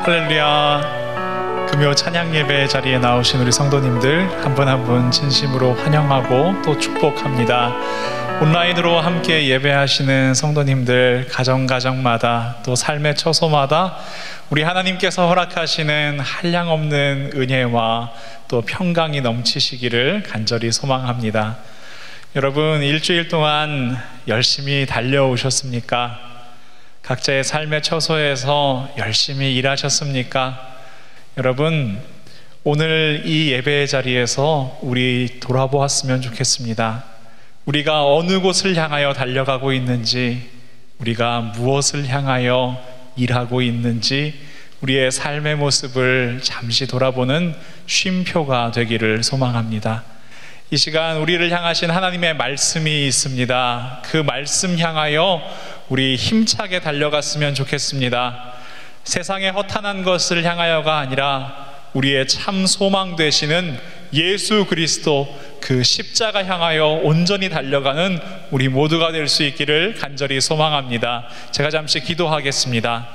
할렐루야. 금요 찬양 예배 자리에 나오신 우리 성도님들 한 분 한 분 진심으로 환영하고 또 축복합니다. 온라인으로 함께 예배하시는 성도님들 가정마다 또 삶의 처소마다 우리 하나님께서 허락하시는 한량없는 은혜와 또 평강이 넘치시기를 간절히 소망합니다. 여러분, 일주일 동안 열심히 달려오셨습니까? 각자의 삶의 처소에서 열심히 일하셨습니까? 여러분, 오늘 이 예배의 자리에서 우리 돌아보았으면 좋겠습니다. 우리가 어느 곳을 향하여 달려가고 있는지, 우리가 무엇을 향하여 일하고 있는지, 우리의 삶의 모습을 잠시 돌아보는 쉼표가 되기를 소망합니다. 이 시간 우리를 향하신 하나님의 말씀이 있습니다. 그 말씀 향하여 우리 힘차게 달려갔으면 좋겠습니다. 세상의 허탄한 것을 향하여가 아니라 우리의 참 소망 되시는 예수 그리스도 그 십자가 향하여 온전히 달려가는 우리 모두가 될 수 있기를 간절히 소망합니다. 제가 잠시 기도하겠습니다.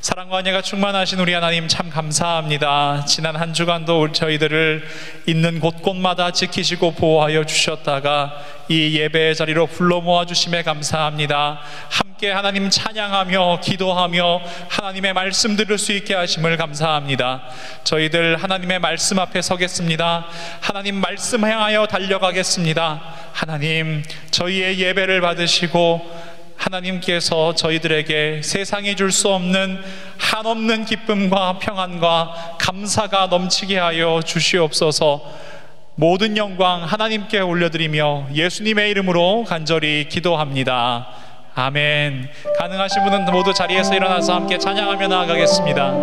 사랑과 은혜가 충만하신 우리 하나님 참 감사합니다. 지난 한 주간도 저희들을 있는 곳곳마다 지키시고 보호하여 주셨다가 이 예배의 자리로 불러 모아주심에 감사합니다. 함께 하나님 찬양하며 기도하며 하나님의 말씀 들을 수 있게 하심을 감사합니다. 저희들 하나님의 말씀 앞에 서겠습니다. 하나님 말씀 향하여 달려가겠습니다. 하나님, 저희의 예배를 받으시고 하나님께서 저희들에게 세상이 줄 수 없는 한없는 기쁨과 평안과 감사가 넘치게 하여 주시옵소서. 모든 영광 하나님께 올려드리며 예수님의 이름으로 간절히 기도합니다. 아멘. 가능하신 분은 모두 자리에서 일어나서 함께 찬양하며 나아가겠습니다.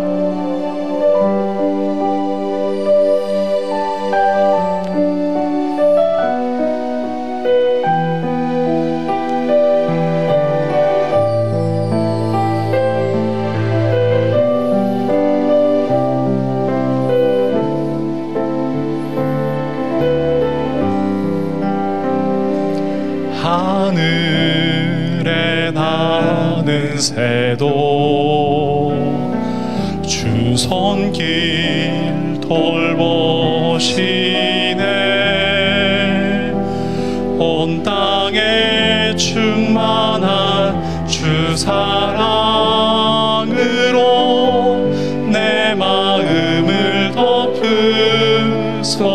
하늘에 나는 새도 주 손길 돌보시네. 온 땅에 충만한 주 사랑으로 내 마음을 덮으소서.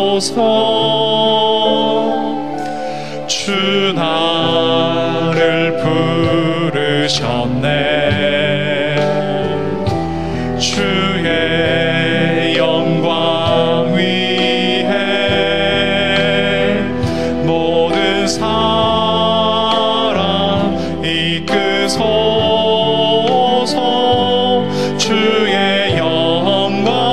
주 나를 부르셨네. 주의 영광 위해 모든 사람 이끄소서. 주의 영광으로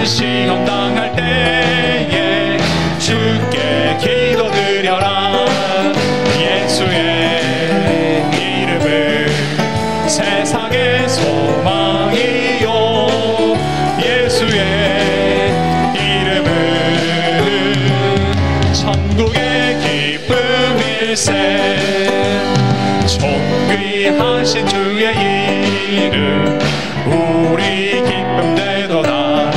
시험 당할 때에 주께 기도드려라. 예수의 이름은 세상의 소망이요. 예수의 이름은 천국의 기쁨일세. 존귀하신 주의 이름 우리 기쁨 되도다.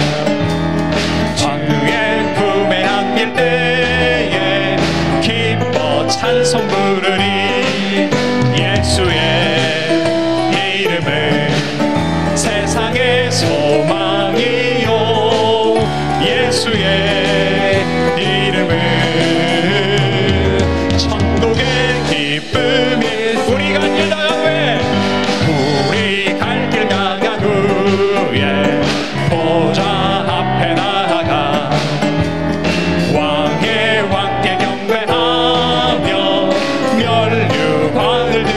주의 품에 안길 때에 기뻐 찬송 부르리. 예수의 이름은 세상의 소망이요. 예수의 이름은 천국의 기쁨이. 우리 갈 길 나간 후에 우리 갈 길 나간 후에 보좌 앞에 나아가 왕의 왕께 경배하며 면류관을 들.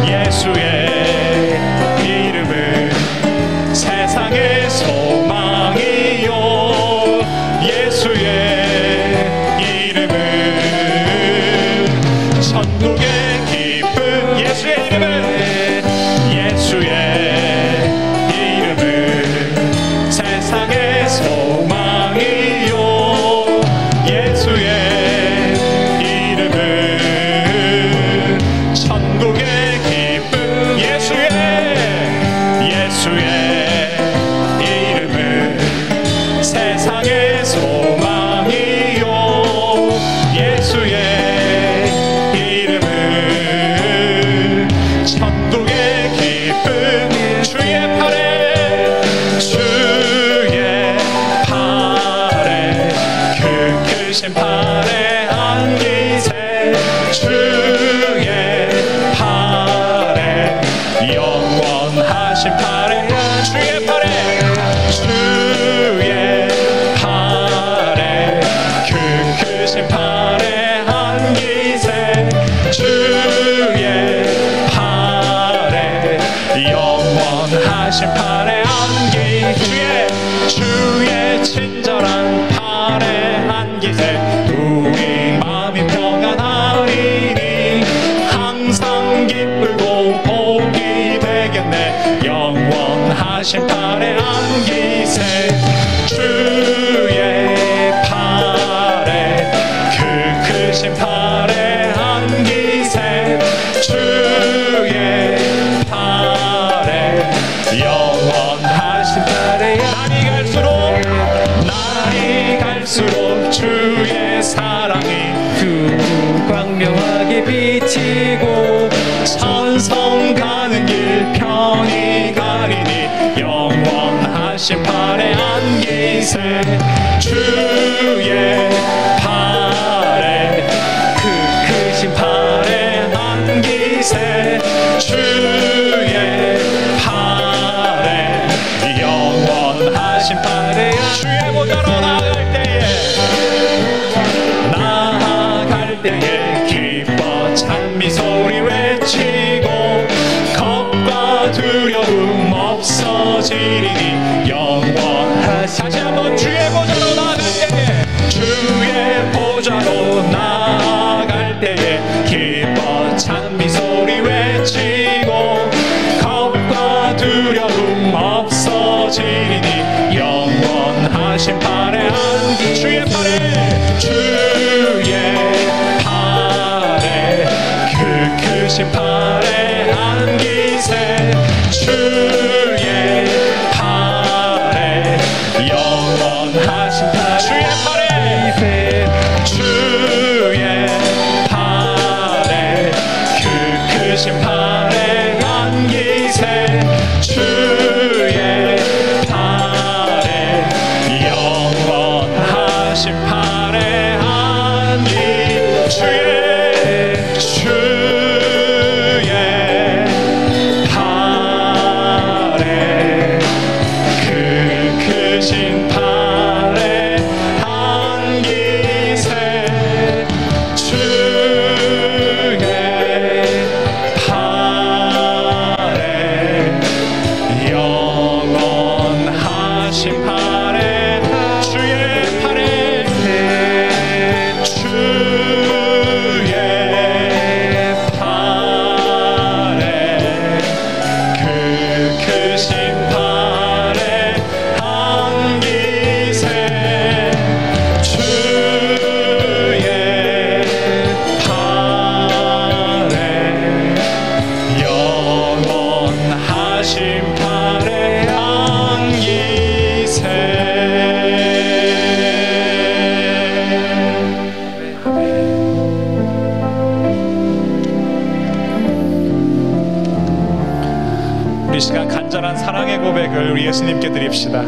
예수의 이름은 세상의 소망이요. 예수의 이름은 천국의 기쁨. 예수의 이름은 세상의 소망이요. 예수의 이름은 천국의 기쁨. 예수의 이름은 세상의 소망이요. 예수의 이름은 천국의 기쁨. 주의 팔에 그 크신 팔에 안기세. 주의 팔에 영원하신 팔에. 주의 팔에 그 크신 팔에 안기세. 주의 팔에 영원하신 팔에 안기. 주의 친절한 팔에 안기세. 우리 마음이 평안하리니 항상 기쁘고 복이 되겠네. 영원하신 팔에 안기세. 주의 팔에 그 크신 팔에 안기세. 주의 팔에 영원하신 팔에. 날이 갈수록 주의 사랑이 광명하게 비치고 천성 가는 길 편히 가리니 영원하신 팔에 안기세. 주의 팔에 그 크신 팔에 안기세. 주의 팔에 영원하신 팔에. 주의 보좌로 나아갈 때에 기뻐 찬미 소리 외치고 겁과 두려움 없어지리니 영원하신. 다시 한번 주의 보좌로 나아갈 때에 기뻐 찬미 소리 외치고 겁과 두려움 없어지리니 영원하신 팔에 안기. 주의 팔에 그 크신 팔에 안기세. 주의 팔에 영원하신 팔에. 주의 팔에 그 크신 팔에 안기세. 주의 팔에 영원하신 팔에 안기. 주의 팔에 그 크신 팔에 안기세. 주의 팔에 영원하신 영원하신 팔에 주의 팔에 그 크신 팔에 안기세 주의 팔에 영원하신 팔에 안기세. 우리 시간 간절한 사랑의 고백을 우리 예수님께 드립시다.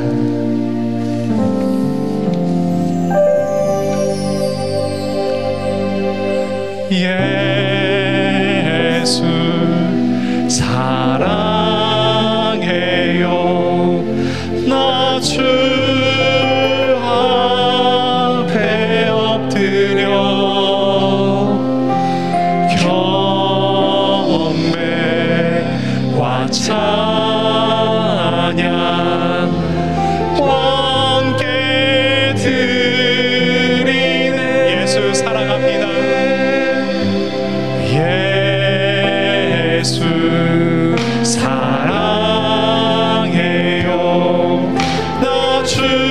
예수 사랑해요. 나 주 앞에 엎드려 경배와 찬양 함께 드리네. 예수 사랑합니다. 예수 사랑해요. 나 주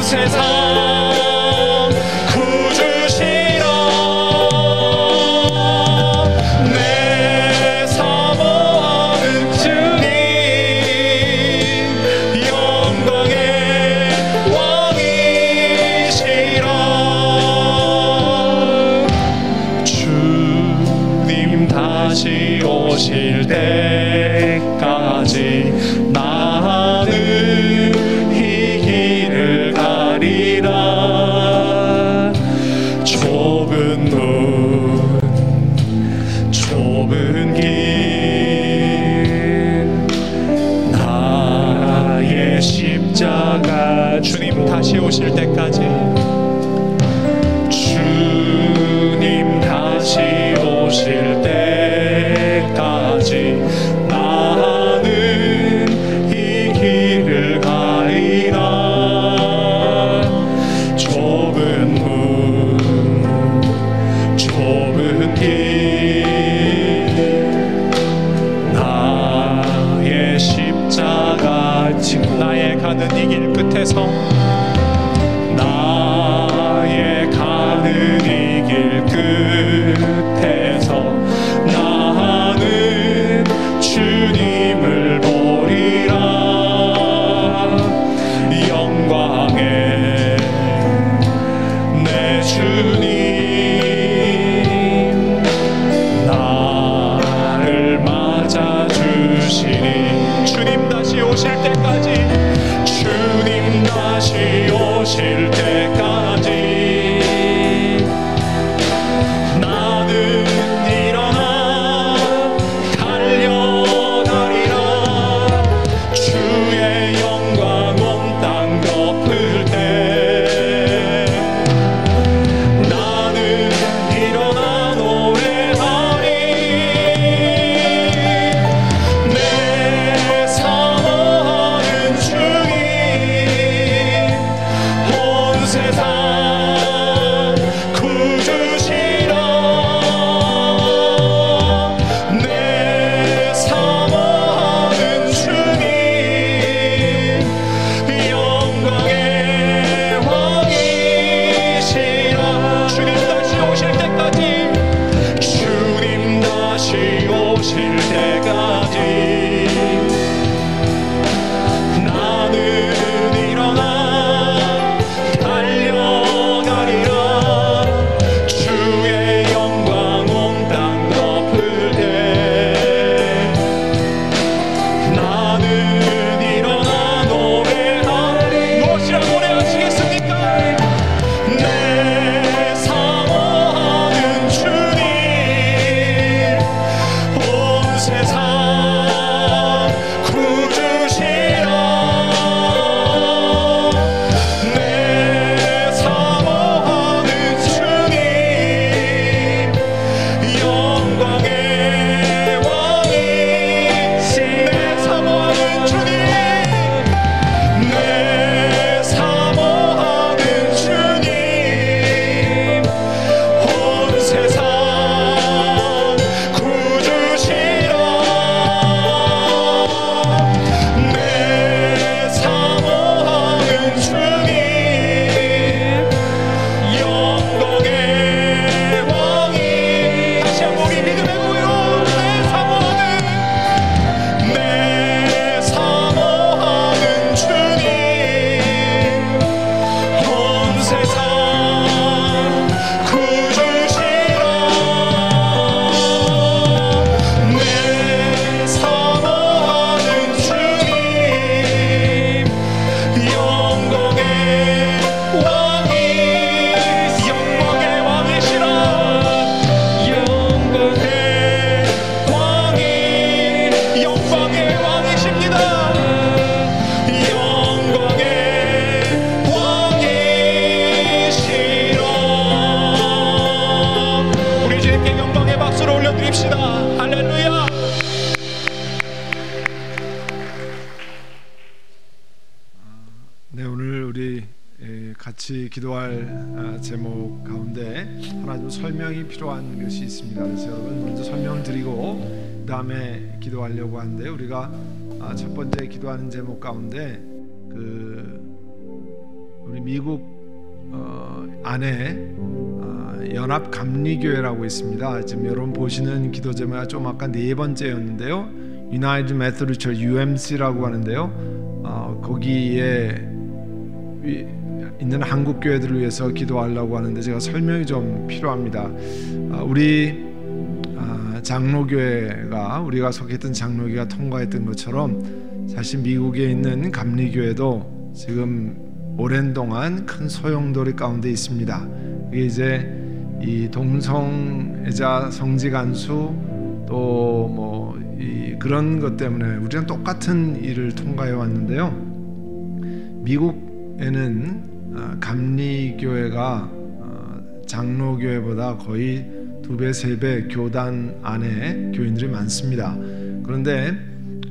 세상 구주시라. 내 사모하는 주님 영광의 왕이시라. 주님 다시 오실 때까지 나는 이 길을 가리라. 좁은 문 좁은 길 나의 십자가 주님 다시 오실 때까지 주님 다시 오실 때까지 나는 이 길을 가리라. 좁은 문 좁은 길 나의 십자가 지고 나의 가는 이 길 끝에서 나의 가는 이 길 끝에서 나는 주님을 보리라. 영광의 내 주님 나를 맞아주시니. 주님 다시 오실 때까지 주님 다시 오실 때까지 나는 일어나 달려가리라. 주의 영광 온 땅 덮을 때 나는 일어나 노래하리. 내 사모하는 주님 온 세상 구주시라. 내 사모하는 주님 영광의 왕이시라. 주님 다시 오실 때까지 주님 다시 오실 때까지 나는 일어나 달려가리라. 주의 영광 온 땅 덮을 때 나는 일어나 노래하리. 무엇이라 노래하시겠습니까? 내 사모하는 주님 온 세상 구주시라. 내 사모하는 주님 영광의 왕이시. 내 사모하는 주님 내 사모하는 주님 온 세상 구주시라. 내 사모하는 주님 영광의 왕이. 다시 한번 우리 믿음의 고요. 내 사모하는 주님 온 세상 구주시라. 내 사모하는 주님 영광의 왕이. 영광의 왕이시라. 영광의 왕이. 영광의 왕이십니다. 영광의 왕이시라. 우리 주님께 영광의 박수를 올려드립시다. 할렐루야. 네, 오늘 우리 같이 기도할 제목 가운데 하나 좀 설명이 필요한 것이 있습니다. 그래서 여러분 먼저 설명을 드리고 그 다음에 기도하려고 하는데, 우리가 첫 번째 기도하는 제목 가운데 우리 우리 미국 안에 연합 감리교회라고 있습니다. 지금 여러분 보시는 기도 제목이 좀 아까 네 번째였는데요. United Methodist Church UMC라고 하는데요. 거기에 있는 한국 교회들을 위해서 기도하려고 하는데 제가 설명이 좀 필요합니다. 우리 장로교회가 우리가 속했던 장로교회가 통과했던 것처럼 사실 미국에 있는 감리교회도 지금 오랜 동안 큰 소용돌이 가운데 있습니다. 그게 이제 이 동성애자 성직 안수 또 뭐 그런 것 때문에 우리랑 똑같은 일을 통과해 왔는데요. 미국에는 감리교회가 장로교회보다 거의 2배, 3배 교단 안에 교인들이 많습니다. 그런데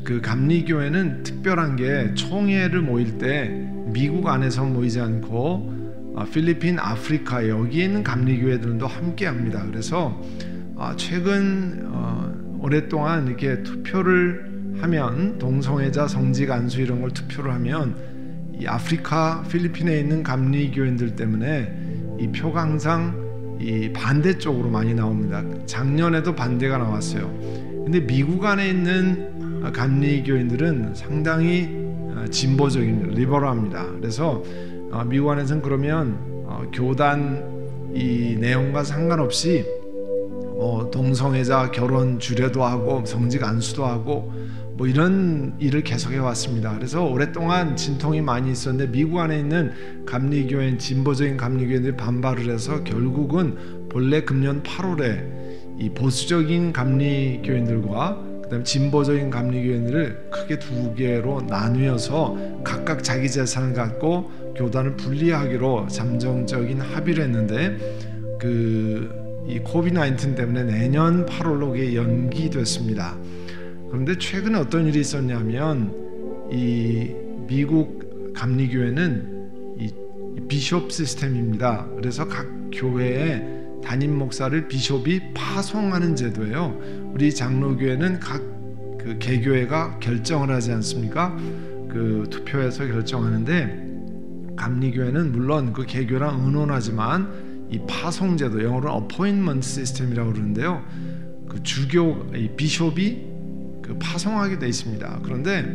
그 감리교회는 특별한 게 총회를 모일 때 미국 안에서 모이지 않고 필리핀, 아프리카 여기에 있는 감리교회들도 함께 합니다. 그래서 최근 오랫동안 이렇게 투표를 하면 동성애자 성직 안수 이런 걸 투표를 하면 이 아프리카, 필리핀에 있는 감리교인들 때문에 이 표가 항상 이 반대쪽으로 많이 나옵니다. 작년에도 반대가 나왔어요. 근데 미국 안에 있는 감리교인들은 상당히 진보적인 리버럴합니다. 그래서 미국 안에서는 그러면 교단 이 내용과 상관없이 동성애자 결혼 주례도 하고 성직 안수도 하고 뭐 이런 일을 계속해 왔습니다. 그래서 오랫동안 진통이 많이 있었는데 미국 안에 있는 감리교회 진보적인 감리교회들이 반발을 해서 결국은 본래 금년 8월에 이 보수적인 감리교인들과 그다음에 진보적인 감리교인들을 크게 두 개로 나누어서 각각 자기 재산을 갖고 교단을 분리하기로 잠정적인 합의를 했는데 이 코비드-19 때문에 내년 8월로 그게 연기됐습니다. 그런데 최근에 어떤 일이 있었냐면 이 미국 감리교회는 이 비숍 시스템입니다. 그래서 각 교회에 담임 목사를 비숍이 파송하는 제도예요. 우리 장로교회는 각 그 개교회가 결정을 하지 않습니까? 그 투표에서 결정하는데 감리교회는 물론 그 개교랑 의논하지만 이 파송 제도, 영어로는 어포인먼트 시스템이라고 그러는데요. 그 주교 이 비숍이 그 파송하게 돼 있습니다. 그런데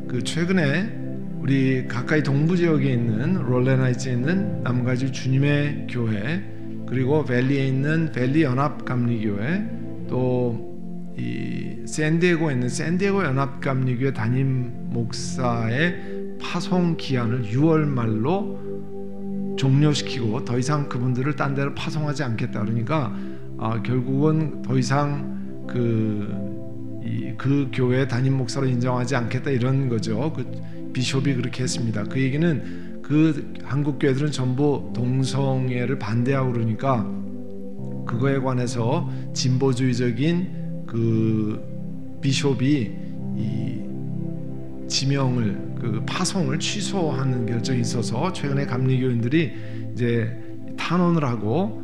그 최근에 우리 가까이 동부 지역에 있는 롤렌하이츠에 있는 남가주 주님의 교회, 그리고 밸리에 있는 밸리 연합 감리교회, 또 이 샌디에고에 있는 샌디에고 연합 감리교회 담임 목사의 파송 기한을 6월 말로 종료시키고 더 이상 그분들을 딴 데로 파송하지 않겠다. 그러니까 결국은 더 이상 그 교회 담임 목사로 인정하지 않겠다 이런 거죠. 그 비숍이 그렇게 했습니다. 그 얘기는 그 한국 교회들은 전부 동성애를 반대하고 그러니까 그거에 관해서 진보주의적인 그 비숍이 이 지명을 그 파송을 취소하는 결정이 있어서 최근에 감리교인들이 이제 탄원을 하고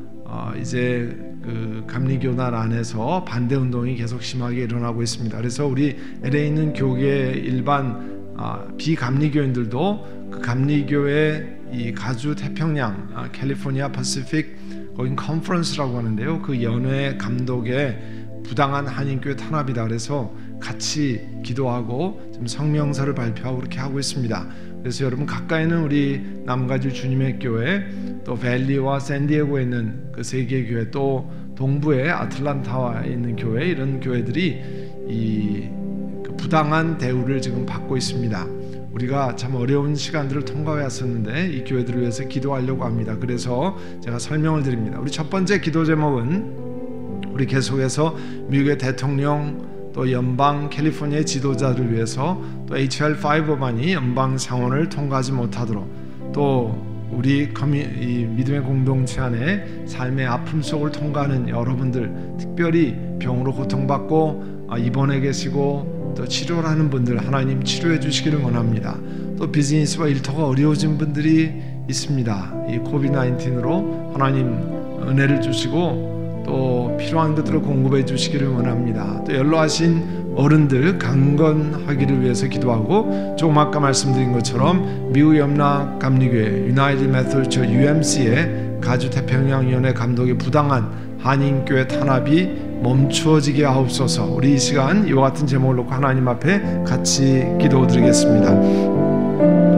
이제 그 감리교단 안에서 반대 운동이 계속 심하게 일어나고 있습니다. 그래서 우리 LA에 있는 교계 일반 비감리교인들도 그 감리교회 이 가주 태평양 캘리포니아 퍼시픽 거긴 컨퍼런스라고 하는데요. 그 연회 감독의 부당한 한인교회 탄압이다. 그래서 같이 기도하고 지금 성명서를 발표하고 그렇게 하고 있습니다. 그래서 여러분 가까이는 우리 남가주 주님의 교회, 또 밸리와 샌디에고에 있는 그 세 개의 교회, 또 동부의 아틀란타에 있는 교회, 이런 교회들이 그 부당한 대우를 지금 받고 있습니다. 우리가 참 어려운 시간들을 통과해 왔었는데 이 교회들을 위해서 기도하려고 합니다. 그래서 제가 설명을 드립니다. 우리 첫 번째 기도 제목은 우리 계속해서 미국의 대통령 또 연방 캘리포니아의 지도자를 위해서 또 HR5 법안이 연방 상원을 통과하지 못하도록 또 우리 이 믿음의 공동체 안에 삶의 아픔 속을 통과하는 여러분들, 특별히 병으로 고통받고 입원해 계시고 또 치료를 하는 분들 하나님 치료해 주시기를 원합니다. 또 비즈니스와 일터가 어려워진 분들이 있습니다. 이 코비드-19으로 하나님 은혜를 주시고 또 필요한 것들을 공급해 주시기를 원합니다. 또 연로하신 어른들 강건하기를 위해서 기도하고, 조금 아까 말씀드린 것처럼 미국 연합감리교회 유나이티드 메소디스트 처치 UMC의 가주태평양위원회 감독의 부당한 한인교회 탄압이 멈추어지게 하옵소서. 우리 이 시간 이와 같은 제목을 놓고 하나님 앞에 같이 기도드리겠습니다.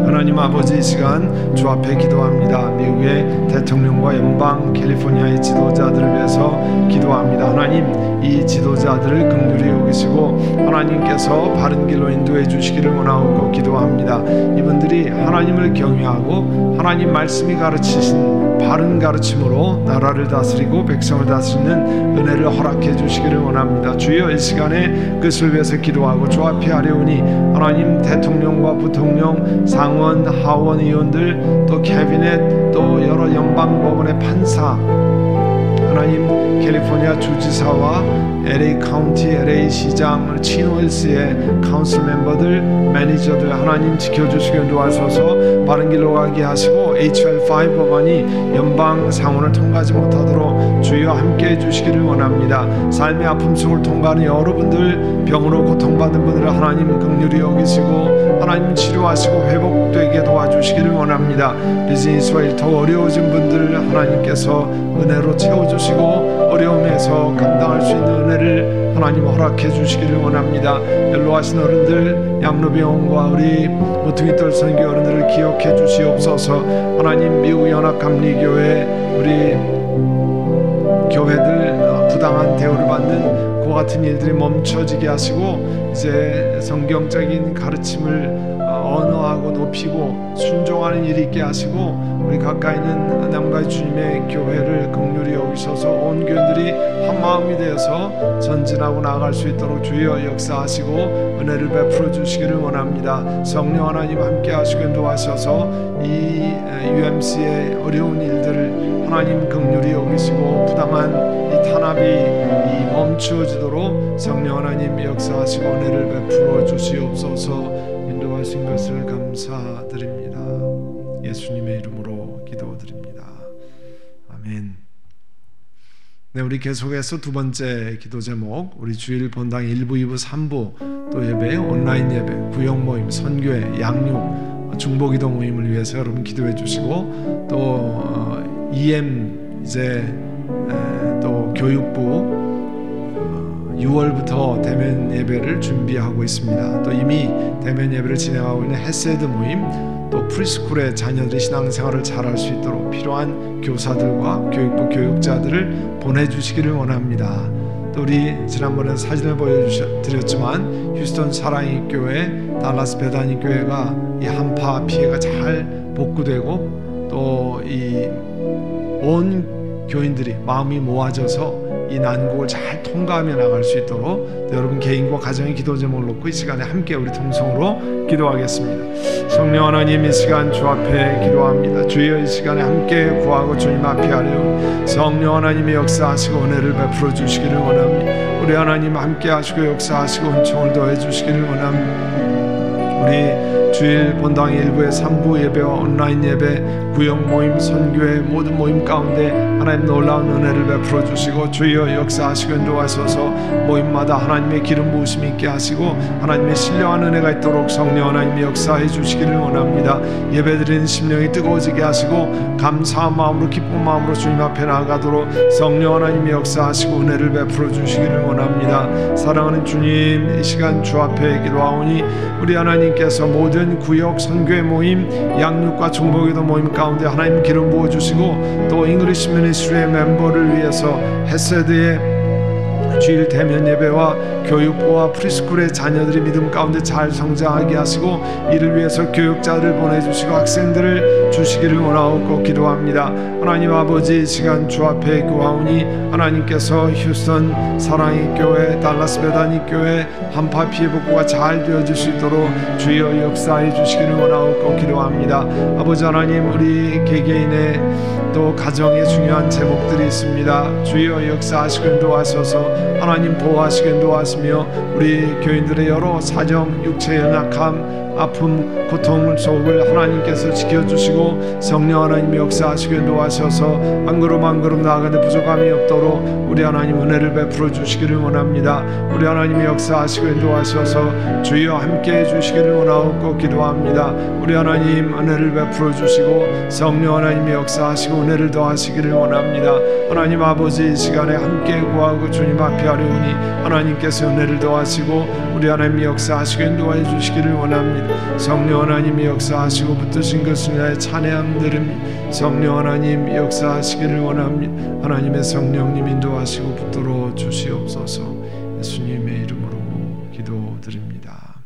하나님 아버지, 이 시간 주 앞에 기도합니다. 미국의 대통령과 연방 캘리포니아의 지도자들을 위해서 기도합니다. 하나님, 이 지도자들을 긍휼히 여기시고 하나님께서 바른 길로 인도해 주시기를 원하고 기도합니다. 이분들이 하나님을 경외하고 하나님 말씀이 가르치신 바른 가르침으로 나라를 다스리고 백성을 다스리는 은혜를 허락해 주시기를 원합니다. 주여, 이 시간에 그것을 위해서 기도하고 주 앞에 아뢰오니 하나님, 대통령과 부통령, 상원, 하원 의원들, 또 캐비넷, 또 여러 연방법원의 판사, 하나님 캘리포니아 주지사와 LA 카운티, LA 시장, 치노힐스의 카운슬 멤버들, 매니저들 하나님 지켜주시길 도와주셔서 바른 길로 가게 하시고, HR5 법안이 연방 상원을 통과하지 못하도록 주여 함께 해주시기를 원합니다. 삶의 아픔 속을 통과하는 여러분들, 병으로 고통받는 분들을 하나님 긍휼히 여기시고 하나님 치료하시고 회복되게 도와주시기를 원합니다. 비즈니스와 일 더 어려워진 분들을 하나님께서 은혜로 채워주시고 어려움에서 감당할 수 있는 은혜를 하나님 허락해 주시기를 원합니다. 연로하신 어른들, 양로병원과 우리 모퉁이돌 선교 어른들을 기억해 주시옵소서. 하나님, 미국 연합감리교회 우리 교회들 부당한 대우를 받는 그 같은 일들이 멈춰지게 하시고, 이제 성경적인 가르침을 언어하고 높이고 순종하는 일이 있게 하시고, 우리 가까이 있는 남가의 주님의 교회를 긍휼히 여기셔서 온 교인들이 한 마음이 되어서 전진하고 나아갈 수 있도록 주여 역사하시고 은혜를 베풀어 주시기를 원합니다. 성령 하나님 함께 하시고 도와셔서 이 UMC의 어려운 일들을 하나님 긍휼히 여기시고 부당한 이 탄압이 멈추어지도록 성령 하나님 역사하시고 은혜를 베풀어 주시옵소서. 인도하신 것을 감사드립니다. 예수님의 이름으로 기도드립니다. 아멘. 네, 우리 계속해서 두 번째 기도 제목, 우리 주일 본당 1부, 2부, 3부 또 예배, 온라인 예배, 구역 모임, 선교회, 양육, 중보기도 모임을 위해서 여러분 기도해 주시고, 또 EM 이제 또 교육부 6월부터 대면 예배를 준비하고 있습니다. 또 이미 대면 예배를 진행하고 있는 헤세드 모임, 또 프리스쿨의 자녀들이 신앙생활을 잘할 수 있도록 필요한 교사들과 교육부 교육자들을 보내주시기를 원합니다. 또 우리 지난번에 사진을 보여드렸지만 휴스턴 사랑의 교회, 달라스 베다니 교회가 이 한파 피해가 잘 복구되고, 또 이 온 교인들이 마음이 모아져서 이 난국을 잘 통과하며 나갈 수 있도록 여러분 개인과 가정의 기도 제목을 놓고 이 시간에 함께 우리 통성으로 기도하겠습니다. 성령 하나님, 이 시간 주 앞에 기도합니다. 주여, 이 시간에 함께 구하고 주님 앞에 하려니 성령 하나님의 역사하시고 은혜를 베풀어 주시기를 원합니다. 우리 하나님 함께 하시고 역사하시고 은총을 더해 주시기를 원합니다. 우리 주일 본당 1부의 3부 예배와 온라인 예배, 구역 모임, 선교회 모든 모임 가운데 하나님 놀라운 은혜를 베풀어 주시고 주여 역사하시고 인도하셔서 모임마다 하나님의 기름 부으심이 있게 하시고 하나님의 신령한 은혜가 있도록 성령 하나님의 역사해 주시기를 원합니다. 예배드리는 심령이 뜨거워지게 하시고 감사한 마음으로 기쁜 마음으로 주님 앞에 나아가도록 성령 하나님의 역사하시고 은혜를 베풀어 주시기를 원합니다. 사랑하는 주님, 이 시간 주 앞에 기도하오니 우리 하나님께서 모든 구역 선교회 모임, 양육과 중보기도 모임 가운데 하나님 기름 부어주시고, 또 잉글리시 미니스트리의 멤버를 위해서 헤세드의 주일 대면 예배와 교육부와 프리스쿨의 자녀들이 믿음 가운데 잘 성장하게 하시고 이를 위해서 교육자들을 보내주시고 학생들을 주시기를 원하옵고 기도합니다. 하나님 아버지, 이 시간 주 앞에 구하오니 하나님께서 휴스턴 사랑의 교회, 달라스 베다니 교회 한파 피해 복구가 잘 되어질 수 있도록 주여 역사해 주시기를 원하옵고 기도합니다. 아버지 하나님, 우리 개개인의 또 가정에 중요한 제목들이 있습니다. 주여 역사하시고 인도하셔서 하나님 보호하시고 인도하시며 우리 교인들의 여러 사정, 육체의 연약함, 아픔, 고통 속을 하나님께서 지켜주시고 성령 하나님이 역사하시고 인도하셔서 한 걸음 한 걸음 나아가는 부족함이 없도록 우리 하나님 은혜를 베풀어 주시기를 원합니다. 우리 하나님이 역사하시고 인도하셔서 주여 함께해 주시기를 원하옵고 기도합니다. 우리 하나님 은혜를 베풀어 주시고 성령 하나님이 역사하시고 은혜를 더하시기를 원합니다. 하나님 아버지 이 시간에 함께 구하고 주님 앞에 하려오니 하나님께서 은혜를 더하시고 우리 하나님이 역사하시고 인도하여 주시기를 원합니다. 성령 하나님이 역사하시고 붙드신 것을 위하여 찬양 드립니다. 성령 하나님 역사하시기를 원합니다. 하나님의 성령님 인도하시고 붙들어 주시옵소서. 예수님의 이름으로 기도드립니다.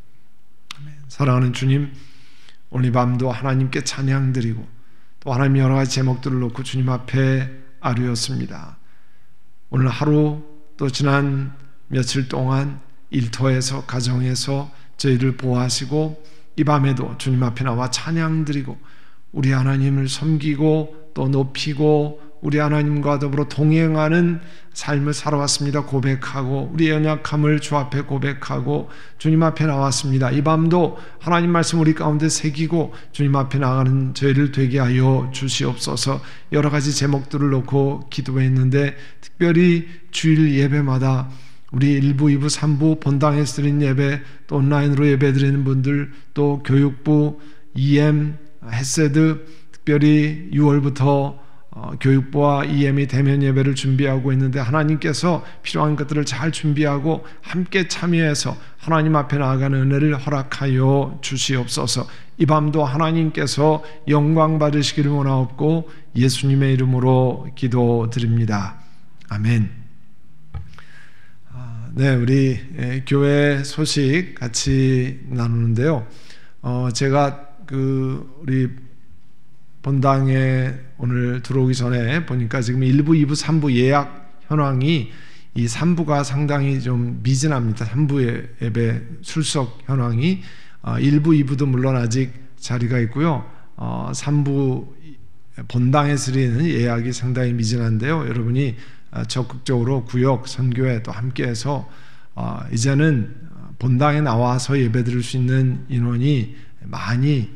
아멘. 사랑하는 주님, 오늘 밤도 하나님께 찬양 드리고 또 하나님 여러 가지 제목들을 놓고 주님 앞에 아뢰었습니다. 오늘 하루 또 지난 며칠 동안 일터에서 가정에서 저희를 보호하시고 이 밤에도 주님 앞에 나와 찬양드리고 우리 하나님을 섬기고 또 높이고 우리 하나님과 더불어 동행하는 삶을 살아왔습니다. 고백하고 우리 연약함을 주 앞에 고백하고 주님 앞에 나왔습니다. 이 밤도 하나님 말씀 우리 가운데 새기고 주님 앞에 나가는 저희를 되게 하여 주시옵소서. 여러 가지 제목들을 놓고 기도했는데 특별히 주일 예배마다 우리 1부, 2부, 3부 본당에서 드리는 예배, 또 온라인으로 예배 드리는 분들, 또 교육부, EM, 헤세드, 특별히 6월부터 교육부와 EM이 대면 예배를 준비하고 있는데 하나님께서 필요한 것들을 잘 준비하고 함께 참여해서 하나님 앞에 나아가는 은혜를 허락하여 주시옵소서. 이 밤도 하나님께서 영광 받으시기를 원하옵고 예수님의 이름으로 기도드립니다. 아멘. 네, 우리 교회 소식 같이 나누는데요. 제가 우리 본당에 오늘 들어오기 전에 보니까 지금 1부, 2부, 3부 예약 현황이 이 3부가 상당히 좀 미진합니다. 3부 예배 출석 현황이 1부, 2부도 물론 아직 자리가 있고요. 3부 본당에서 드리는 예약이 상당히 미진한데요. 여러분이 적극적으로 구역 선교회 또 함께해서 이제는 본당에 나와서 예배드릴 수 있는 인원이 많이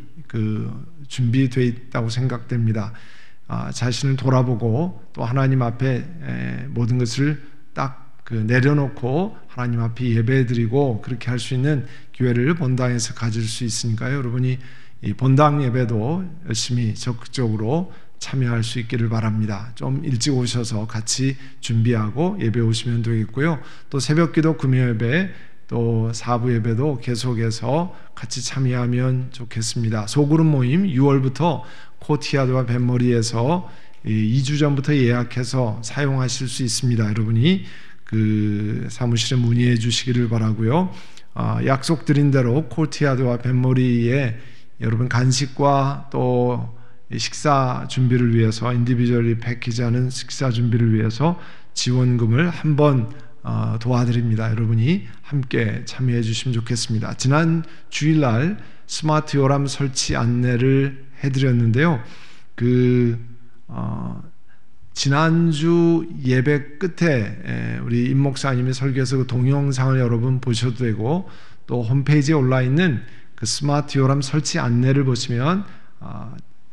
준비되어 있다고 생각됩니다. 자신을 돌아보고 또 하나님 앞에 모든 것을 딱 내려놓고 하나님 앞에 예배드리고 그렇게 할 수 있는 기회를 본당에서 가질 수 있으니까요. 여러분이 이 본당 예배도 열심히 적극적으로 참여할 수 있기를 바랍니다. 좀 일찍 오셔서 같이 준비하고 예배 오시면 되겠고요. 또 새벽기도 금요예배 또 4부 예배도 계속해서 같이 참여하면 좋겠습니다. 소그룹 모임 6월부터 코티아드와 뱃머리에서 2주 전부터 예약해서 사용하실 수 있습니다. 여러분이 사무실에 문의해 주시기를 바라고요. 약속드린 대로 코티아드와 뱃머리에 여러분 간식과 또 식사 준비를 위해서 인디비주얼리 패키지하는 식사 준비를 위해서 지원금을 한번 도와드립니다. 여러분이 함께 참여해 주시면 좋겠습니다. 지난 주일날 스마트 요람 설치 안내를 해드렸는데요. 지난주 예배 끝에 우리 임 목사님이 설교해서 그 동영상을 여러분 보셔도 되고 또 홈페이지에 올라있는 그 스마트 요람 설치 안내를 보시면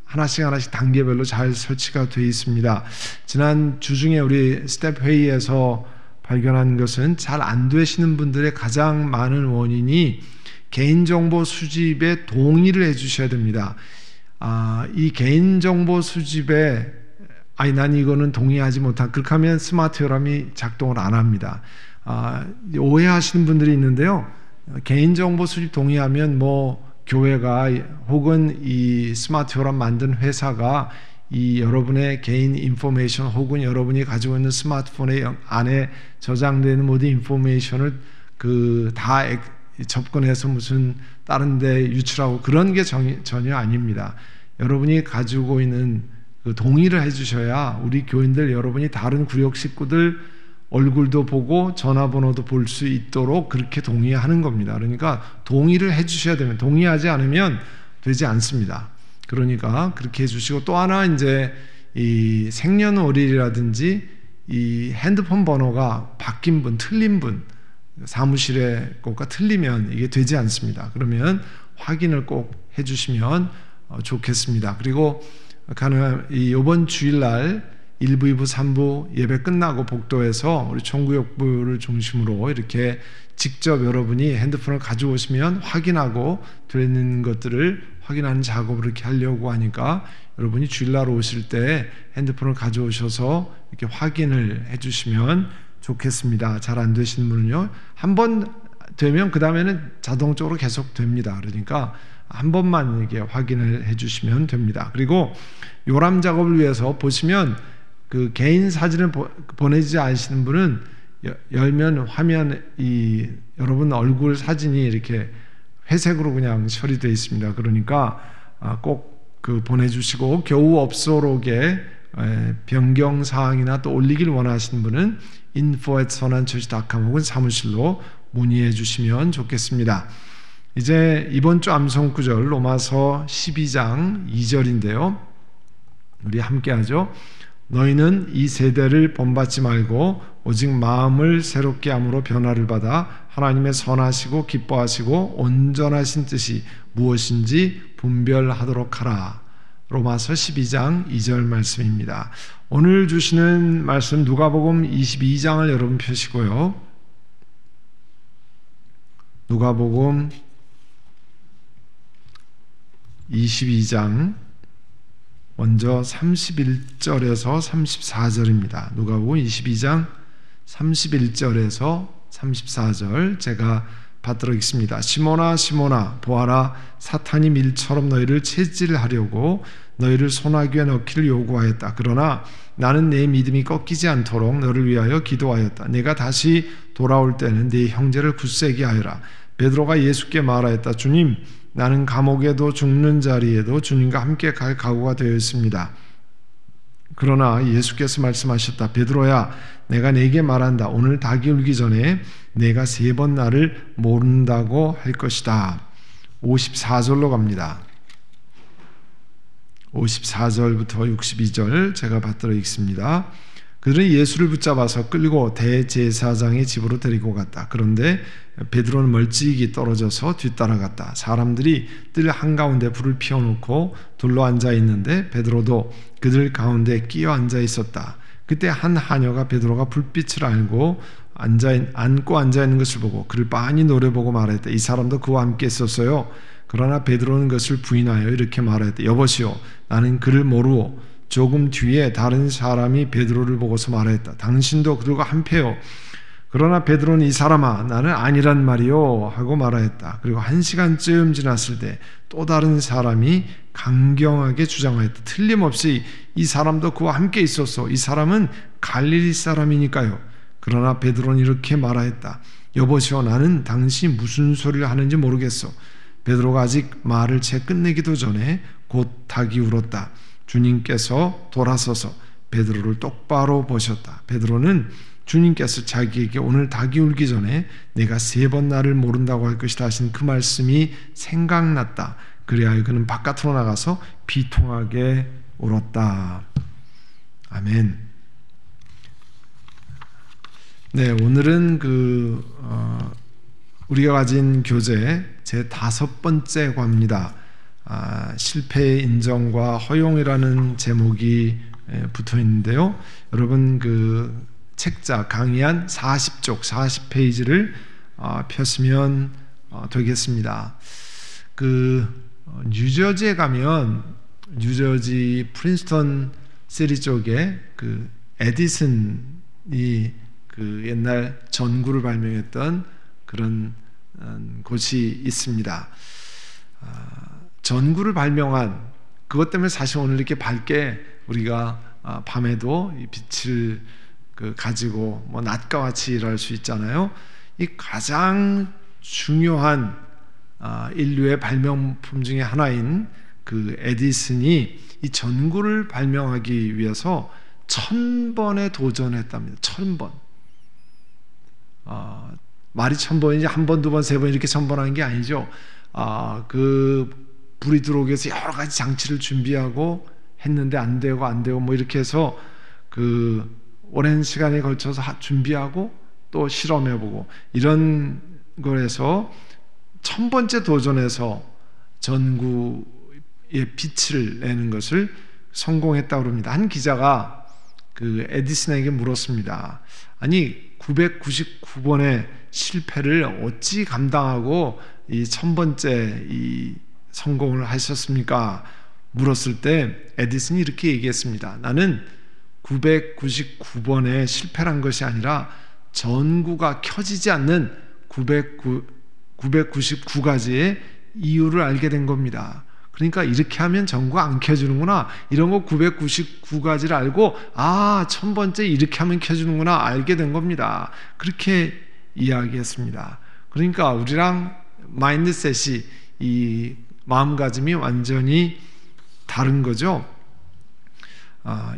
하나씩 단계별로 잘 설치가 되어 있습니다. 지난 주중에 우리 스텝 회의에서 발견한 것은 잘 안 되시는 분들의 가장 많은 원인이 개인정보 수집에 동의를 해주셔야 됩니다. 이 개인정보 수집에 난 이거는 동의하지 못한, 그렇게 하면 스마트 요람이 작동을 안 합니다. 오해하시는 분들이 있는데요. 개인정보 수집 동의하면 교회가 혹은 이 스마트 요람 만든 회사가 이 여러분의 개인 인포메이션 혹은 여러분이 가지고 있는 스마트폰에 안에 저장되는 모든 인포메이션을 다 접근해서 무슨 다른 데 유출하고 그런 게 전혀 아닙니다. 여러분이 가지고 있는 동의를 해주셔야 우리 교인들 여러분이 다른 구역 식구들 얼굴도 보고 전화번호도 볼 수 있도록 그렇게 동의하는 겁니다. 그러니까 동의를 해주셔야 되면, 동의하지 않으면 되지 않습니다. 그러니까 그렇게 해주시고, 또 하나 이제 이 생년월일이라든지 이 핸드폰 번호가 바뀐 분, 틀린 분, 사무실의 것과 틀리면 이게 되지 않습니다. 그러면 확인을 꼭 해주시면 좋겠습니다. 그리고 가능한 이번 주일날 1부, 2부, 3부 예배 끝나고 복도에서 우리 총구역부를 중심으로 이렇게 직접 여러분이 핸드폰을 가져오시면 확인하고 되는 것들을 확인하는 작업을 이렇게 하려고 하니까 여러분이 주일날 오실 때 핸드폰을 가져오셔서 이렇게 확인을 해주시면 좋겠습니다. 잘 안 되시는 분은요, 한 번 되면 그 다음에는 자동적으로 계속 됩니다. 그러니까 한 번만 이렇게 확인을 해주시면 됩니다. 그리고 요람 작업을 위해서 보시면 그 개인 사진을 보내지 않으시는 분은 열면 화면 여러분 얼굴 사진이 이렇게 회색으로 그냥 처리되어 있습니다. 그러니까 꼭 그 보내주시고, 겨우 업소록에 변경 사항이나 또 올리길 원하시는 분은 info@선한처치.com 혹은 사무실로 문의해 주시면 좋겠습니다. 이제 이번 주 암송 구절 로마서 12장 2절인데요. 우리 함께 하죠. 너희는 이 세대를 본받지 말고 오직 마음을 새롭게 함으로 변화를 받아 하나님의 선하시고 기뻐하시고 온전하신 뜻이 무엇인지 분별하도록 하라. 로마서 12장 2절 말씀입니다. 오늘 주시는 말씀 누가복음 22장을 여러분 펴시고요. 누가복음 22장 먼저 31절에서 34절입니다. 누가복음 22장 31절에서 34절 제가 받들어 읽습니다. 시몬아 시몬아 보아라, 사탄이 밀처럼 너희를 채질하려고 너희를 소나귀에 넣기를 요구하였다. 그러나 나는 내 믿음이 꺾이지 않도록 너를 위하여 기도하였다. 내가 다시 돌아올 때는 네 형제를 굳세게 하여라. 베드로가 예수께 말하였다. 주님, 나는 감옥에도 죽는 자리에도 주님과 함께 갈 각오가 되어 있습니다. 그러나 예수께서 말씀하셨다. 베드로야, 내가 네게 말한다. 오늘 닭이 울기 전에 내가 3번 나를 모른다고 할 것이다. 54절로 갑니다. 54절부터 62절 제가 받들어 읽습니다. 그들은 예수를 붙잡아서 끌고 대제사장의 집으로 데리고 갔다. 그런데 베드로는 멀찍이 떨어져서 뒤따라갔다. 사람들이 뜰 한가운데 불을 피워놓고 둘러 앉아 있는데 베드로도 그들 가운데 끼어 앉아 있었다. 그때 한 하녀가 베드로가 불빛을 안고 앉아 있는 것을 보고 그를 빤히 노려보고 말했다. 이 사람도 그와 함께 있었어요. 그러나 베드로는 그것을 부인하여 이렇게 말했다. 여보시오, 나는 그를 모르오. 조금 뒤에 다른 사람이 베드로를 보고서 말했다. 당신도 그들과 한패요. 그러나 베드로는 이 사람아, 나는 아니란 말이요 하고 말하였다. 그리고 1시간쯤 지났을 때 또 다른 사람이 강경하게 주장하였다. 틀림없이 이 사람도 그와 함께 있었어. 이 사람은 갈릴리 사람이니까요. 그러나 베드로는 이렇게 말하였다. 여보시오, 나는 당신이 무슨 소리를 하는지 모르겠어. 베드로가 아직 말을 채 끝내기도 전에 곧 닭이 울었다. 주님께서 돌아서서 베드로를 똑바로 보셨다. 베드로는 주님께서 자기에게 오늘 닭이 울기 전에 내가 3번 나를 모른다고 할 것이다 하신 그 말씀이 생각났다. 그래야 그는 바깥으로 나가서 비통하게 울었다. 아멘. 네, 오늘은 우리가 가진 교재 제 5번째 과입니다. 실패의 인정과 허용이라는 제목이 붙어 있는데요. 여러분 책자 강의한 40쪽 40페이지를 폈으면 되겠습니다. 뉴저지에 가면 뉴저지 프린스턴 시리 쪽에 에디슨이 옛날 전구를 발명했던 그런 곳이 있습니다. 전구를 발명한 그것 때문에 사실 오늘 이렇게 밝게 우리가 밤에도 이 빛을 가지고 낮과 같이 일할 수 있잖아요. 이 가장 중요한 인류의 발명품 중에 하나인 에디슨이 이 전구를 발명하기 위해서 1000번에 도전했답니다. 1000번. 말이 1000번이지 한 번, 두 번, 세 번 이렇게 1000번 하는 게 아니죠. 불이 들어오기 위해서 여러 가지 장치를 준비하고 했는데 안 되고 이렇게 해서 오랜 시간에 걸쳐서 준비하고 또 실험해보고 이런 거에서 1000번째 도전에서 전구의 빛을 내는 것을 성공했다고 합니다. 한 기자가 그 에디슨에게 물었습니다. 아니 999번의 실패를 어찌 감당하고 이 1000번째 이 성공을 하셨습니까? 물었을 때 에디슨이 이렇게 얘기했습니다. 나는 999번의 실패란 것이 아니라 전구가 켜지지 않는 999가지의 이유를 알게 된 겁니다. 그러니까 이렇게 하면 전구가 안 켜지는구나, 이런 거 999가지를 알고 1000번째 이렇게 하면 켜지는구나 알게 된 겁니다. 그렇게 이야기했습니다. 그러니까 우리랑 마인드셋이, 이 마음가짐이 완전히 다른 거죠.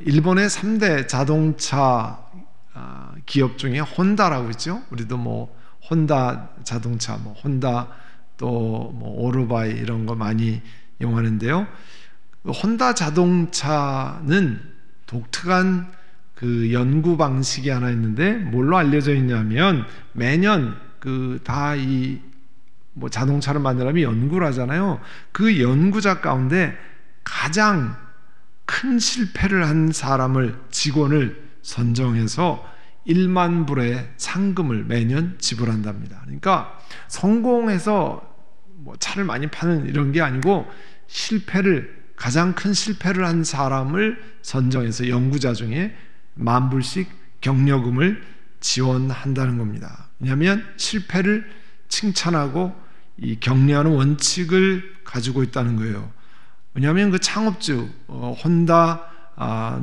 일본의 3대 자동차 기업 중에 혼다라고 있죠. 우리도 뭐 혼다 자동차, 뭐 혼다 또 뭐 오토바이 이런 거 많이 이용하는데요. 혼다 자동차는 독특한 그 연구 방식이 하나 있는데 뭘로 알려져 있냐면 매년 그 다 이 뭐 자동차를 만들려면 연구를 하잖아요. 그 연구자 가운데 가장 큰 실패를 한 사람을, 직원을 선정해서 1만 불의 상금을 매년 지불한답니다. 그러니까 성공해서 뭐 차를 많이 파는 이런 게 아니고 가장 큰 실패를 한 사람을 선정해서 연구자 중에 1만 불씩 격려금을 지원한다는 겁니다. 왜냐하면 실패를 칭찬하고 이 격려하는 원칙을 가지고 있다는 거예요. 왜냐하면 그 창업주 혼다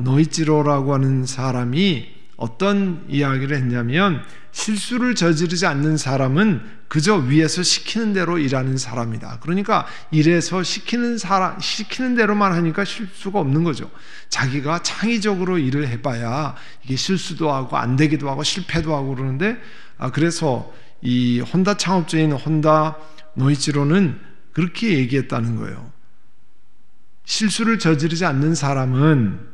노이치로라고 하는 사람이 어떤 이야기를 했냐면 실수를 저지르지 않는 사람은 그저 위에서 시키는 대로 일하는 사람이다. 그러니까 일에서 시키는 대로만 하니까 실수가 없는 거죠. 자기가 창의적으로 일을 해봐야 이게 실수도 하고 안 되기도 하고 실패도 하고 그러는데 그래서 이 혼다 창업주인 혼다 노이치로는 그렇게 얘기했다는 거예요. 실수를 저지르지 않는 사람은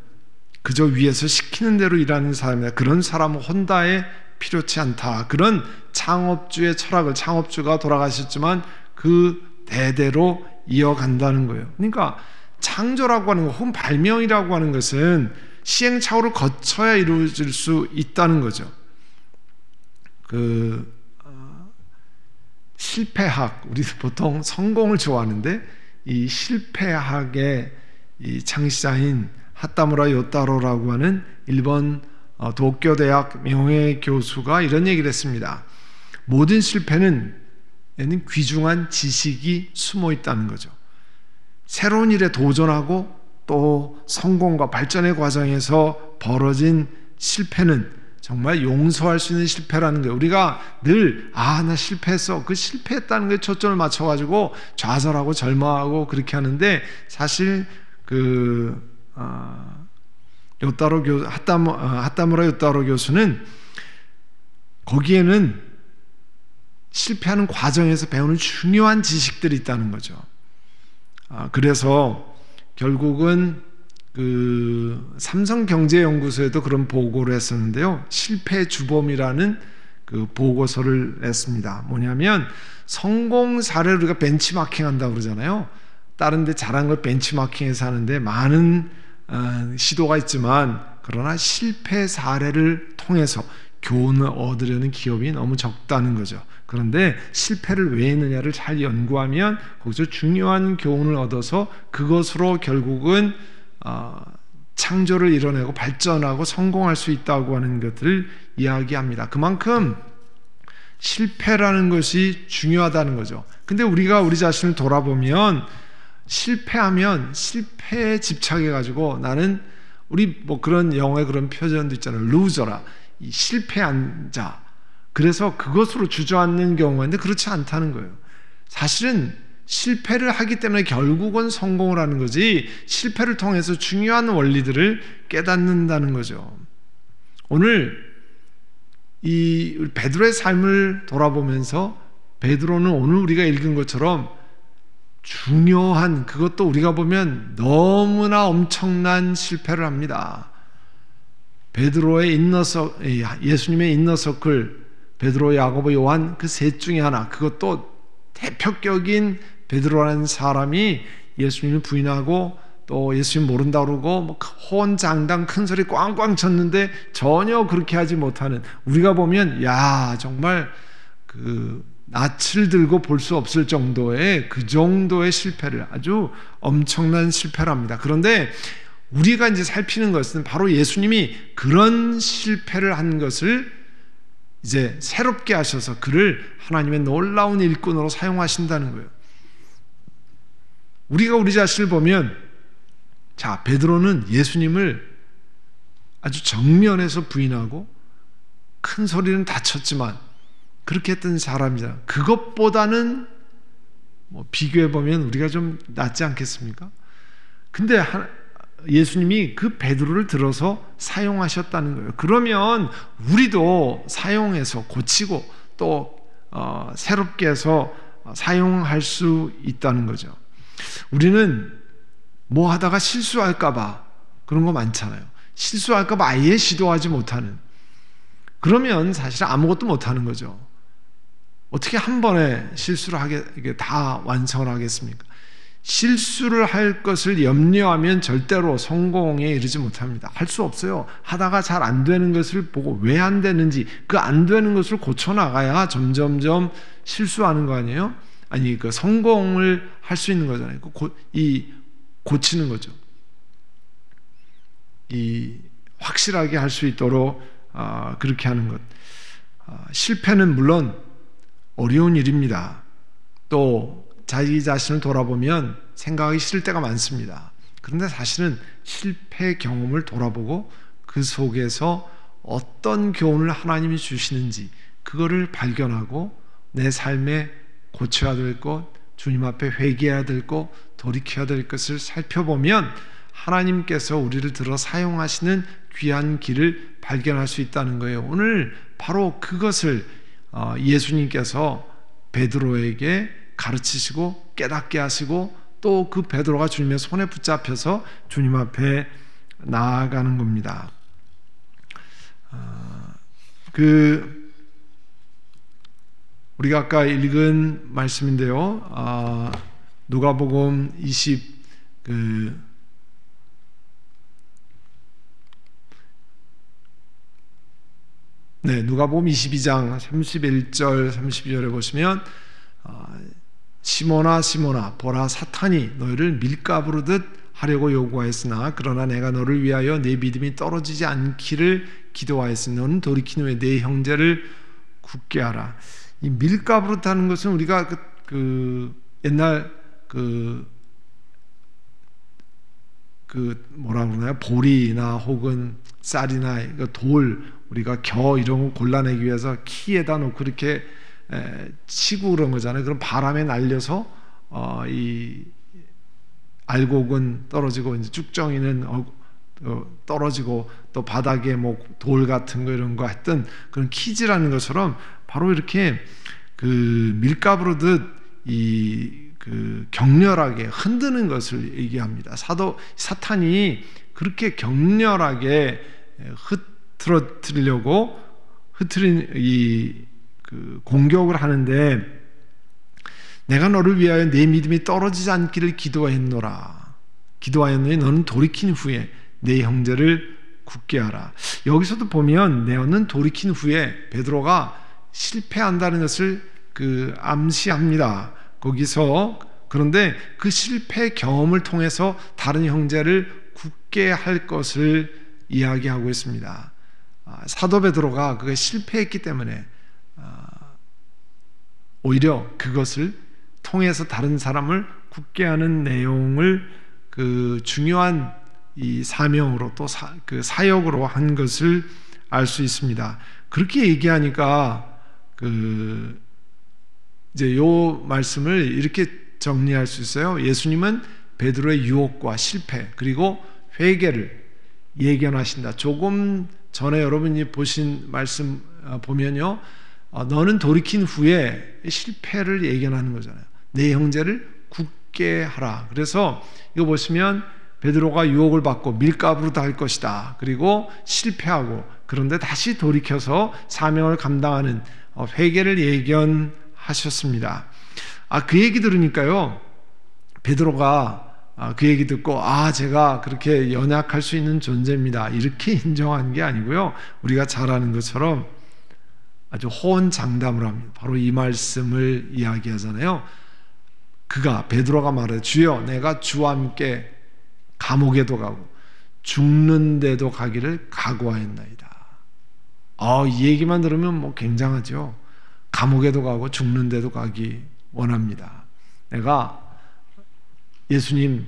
그저 위에서 시키는 대로 일하는 사람이다. 그런 사람은 혼다에 필요치 않다. 그런 창업주의 철학을, 창업주가 돌아가셨지만 그 대대로 이어간다는 거예요. 그러니까 창조라고 하는 것, 혹은 발명이라고 하는 것은 시행착오를 거쳐야 이루어질 수 있다는 거죠. 실패학, 우리도 보통 성공을 좋아하는데 이 실패학의 이 창시자인 하타무라 요타로라고 하는 일본 도쿄대학 명예교수가 이런 얘기를 했습니다. 모든 실패는 귀중한 지식이 숨어 있다는 거죠. 새로운 일에 도전하고 또 성공과 발전의 과정에서 벌어진 실패는 정말 용서할 수 있는 실패라는 거예요. 우리가 늘 나 실패했어, 그 실패했다는 거에 초점을 맞춰가지고 좌절하고 절망하고 그렇게 하는데 사실 하타무라 요타로 교수는 거기에는 실패하는 과정에서 배우는 중요한 지식들이 있다는 거죠. 그래서 결국은 삼성경제연구소에도 그런 보고를 했었는데요. 실패의 주범이라는 그 보고서를 냈습니다. 뭐냐면 성공 사례를 우리가 벤치마킹 한다고 그러잖아요. 다른 데 잘한 걸 벤치마킹해서 하는데 많은 시도가 있지만 그러나 실패 사례를 통해서 교훈을 얻으려는 기업이 너무 적다는 거죠. 그런데 실패를 왜 했느냐를 잘 연구하면 거기서 중요한 교훈을 얻어서 그것으로 결국은 창조를 이뤄내고 발전하고 성공할 수 있다고 하는 것들을 이야기합니다. 그만큼 실패라는 것이 중요하다는 거죠. 근데 우리가 우리 자신을 돌아보면 실패하면 실패에 집착해가지고 나는 우리 뭐 그런 영어의 그런 표현도 있잖아요. 루저라, 이 실패한 자. 그래서 그것으로 주저앉는 경우가 있는데 그렇지 않다는 거예요. 사실은 실패를 하기 때문에 결국은 성공을 하는 거지 실패를 통해서 중요한 원리들을 깨닫는다는 거죠. 오늘 이 베드로의 삶을 돌아보면서 베드로는 오늘 우리가 읽은 것처럼 중요한, 그것도 우리가 보면 너무나 엄청난 실패를 합니다. 베드로의 예수님의 인너서클, 베드로, 야고보, 요한 그 셋 중에 하나, 그것도 대표격인 베드로라는 사람이 예수님을 부인하고 또 예수님 모른다 그러고 뭐 호언장담 큰 소리 꽝꽝 쳤는데 전혀 그렇게 하지 못하는, 우리가 보면 야 정말 그 낯을 들고 볼 수 없을 정도의 그 정도의 실패를, 아주 엄청난 실패를 합니다. 그런데 우리가 이제 살피는 것은 바로 예수님이 그런 실패를 한 것을 이제 새롭게 하셔서 그를 하나님의 놀라운 일꾼으로 사용하신다는 거예요. 우리가 우리 자신을 보면, 자, 베드로는 예수님을 아주 정면에서 부인하고 큰 소리는 다 쳤지만 그렇게 했던 사람이다. 그것보다는 뭐 비교해 보면 우리가 좀 낫지 않겠습니까? 근데 예수님이 그 베드로를 들어서 사용하셨다는 거예요. 그러면 우리도 사용해서 고치고 또 새롭게 해서 사용할 수 있다는 거죠. 우리는 뭐 하다가 실수할까봐 그런 거 많잖아요. 실수할까봐 아예 시도하지 못하는, 그러면 사실 아무것도 못하는 거죠. 어떻게 한 번에 실수를 이게 다 완성을 하겠습니까? 실수를 할 것을 염려하면 절대로 성공에 이르지 못합니다. 할 수 없어요. 하다가 잘 안 되는 것을 보고 왜 안 되는지, 그 안 되는 것을 고쳐나가야 점점점 실수하는 거 아니에요? 아니, 그 성공을 할 수 있는 거잖아요. 고치는 거죠. 확실하게 할 수 있도록 그렇게 하는 것. 실패는 물론 어려운 일입니다. 또 자기 자신을 돌아보면 생각하기 싫을 때가 많습니다. 그런데 사실은 실패 경험을 돌아보고 그 속에서 어떤 교훈을 하나님이 주시는지 그거를 발견하고 내 삶에 고쳐야 될 것, 주님 앞에 회개해야 될 것, 돌이켜야 될 것을 살펴보면 하나님께서 우리를 들어 사용하시는 귀한 길을 발견할 수 있다는 거예요. 오늘 바로 그것을 예수님께서 베드로에게 가르치시고 깨닫게 하시고 또 그 베드로가 주님의 손에 붙잡혀서 주님 앞에 나아가는 겁니다. 우리가 아까 읽은 말씀인데요. 누가복음 22장 31절 32절에 보시면 시몬아 시몬아 보라 사탄이 너희를 밀가부르듯 하려고 요구하였으나 그러나 내가 너를 위하여 내 믿음이 떨어지지 않기를 기도하였으니 너는 돌이킨 후에 내 형제를 굳게 하라. 이 밀가부르다는 것은 우리가 옛날 뭐라 그러나요? 볼이나 혹은 쌀이나 돌, 우리가 겨 이런 거 골라내기 위해서 키에다 놓고 이렇게 치고 그런 거잖아요. 그럼 바람에 날려서 이 알곡은 떨어지고 이제 쭉정이는 떨어지고 또 바닥에 뭐 돌 같은 거 이런 거 했던 그런 키즈라는 것처럼 바로 이렇게 밀가부르듯 격렬하게 흔드는 것을 얘기합니다. 사탄이 그렇게 격렬하게 흐트러뜨리려고 공격을 하는데 내가 너를 위하여 내 믿음이 떨어지지 않기를 기도하였노니 너는 돌이킨 후에 내 형제를 굳게 하라. 여기서도 보면 너는 돌이킨 후에 베드로가 실패한다는 것을 암시합니다. 거기서. 그런데 그 실패 경험을 통해서 다른 형제를 굳게 할 것을 이야기하고 있습니다. 사도 베드로가 그게 실패했기 때문에 오히려 그것을 통해서 다른 사람을 굳게 하는 내용을 중요한 이 사명으로 또 사역으로 한 것을 알 수 있습니다. 그렇게 얘기하니까 이제 요 말씀을 이렇게 정리할 수 있어요. 예수님은 베드로의 유혹과 실패 그리고 회개를 예견하신다. 조금 전에 여러분이 보신 말씀 보면요, 너는 돌이킨 후에 실패를 예견하는 거잖아요. 내 형제를 굳게 하라. 그래서 이거 보시면 베드로가 유혹을 받고 밀가부로 달 것이다. 그리고 실패하고 그런데 다시 돌이켜서 사명을 감당하는 회개를 예견하셨습니다. 그 얘기 들으니까요, 베드로가 그 얘기 듣고 제가 그렇게 연약할 수 있는 존재입니다, 이렇게 인정한 게 아니고요, 우리가 잘 아는 것처럼 아주 호언장담을 합니다. 바로 이 말씀을 이야기하잖아요. 베드로가 말해, 주여 내가 주와 함께 감옥에도 가고 죽는 데도 가기를 각오하였나이다. 이 얘기만 들으면 굉장하죠. 감옥에도 가고 죽는 데도 가기 원합니다. 내가 예수님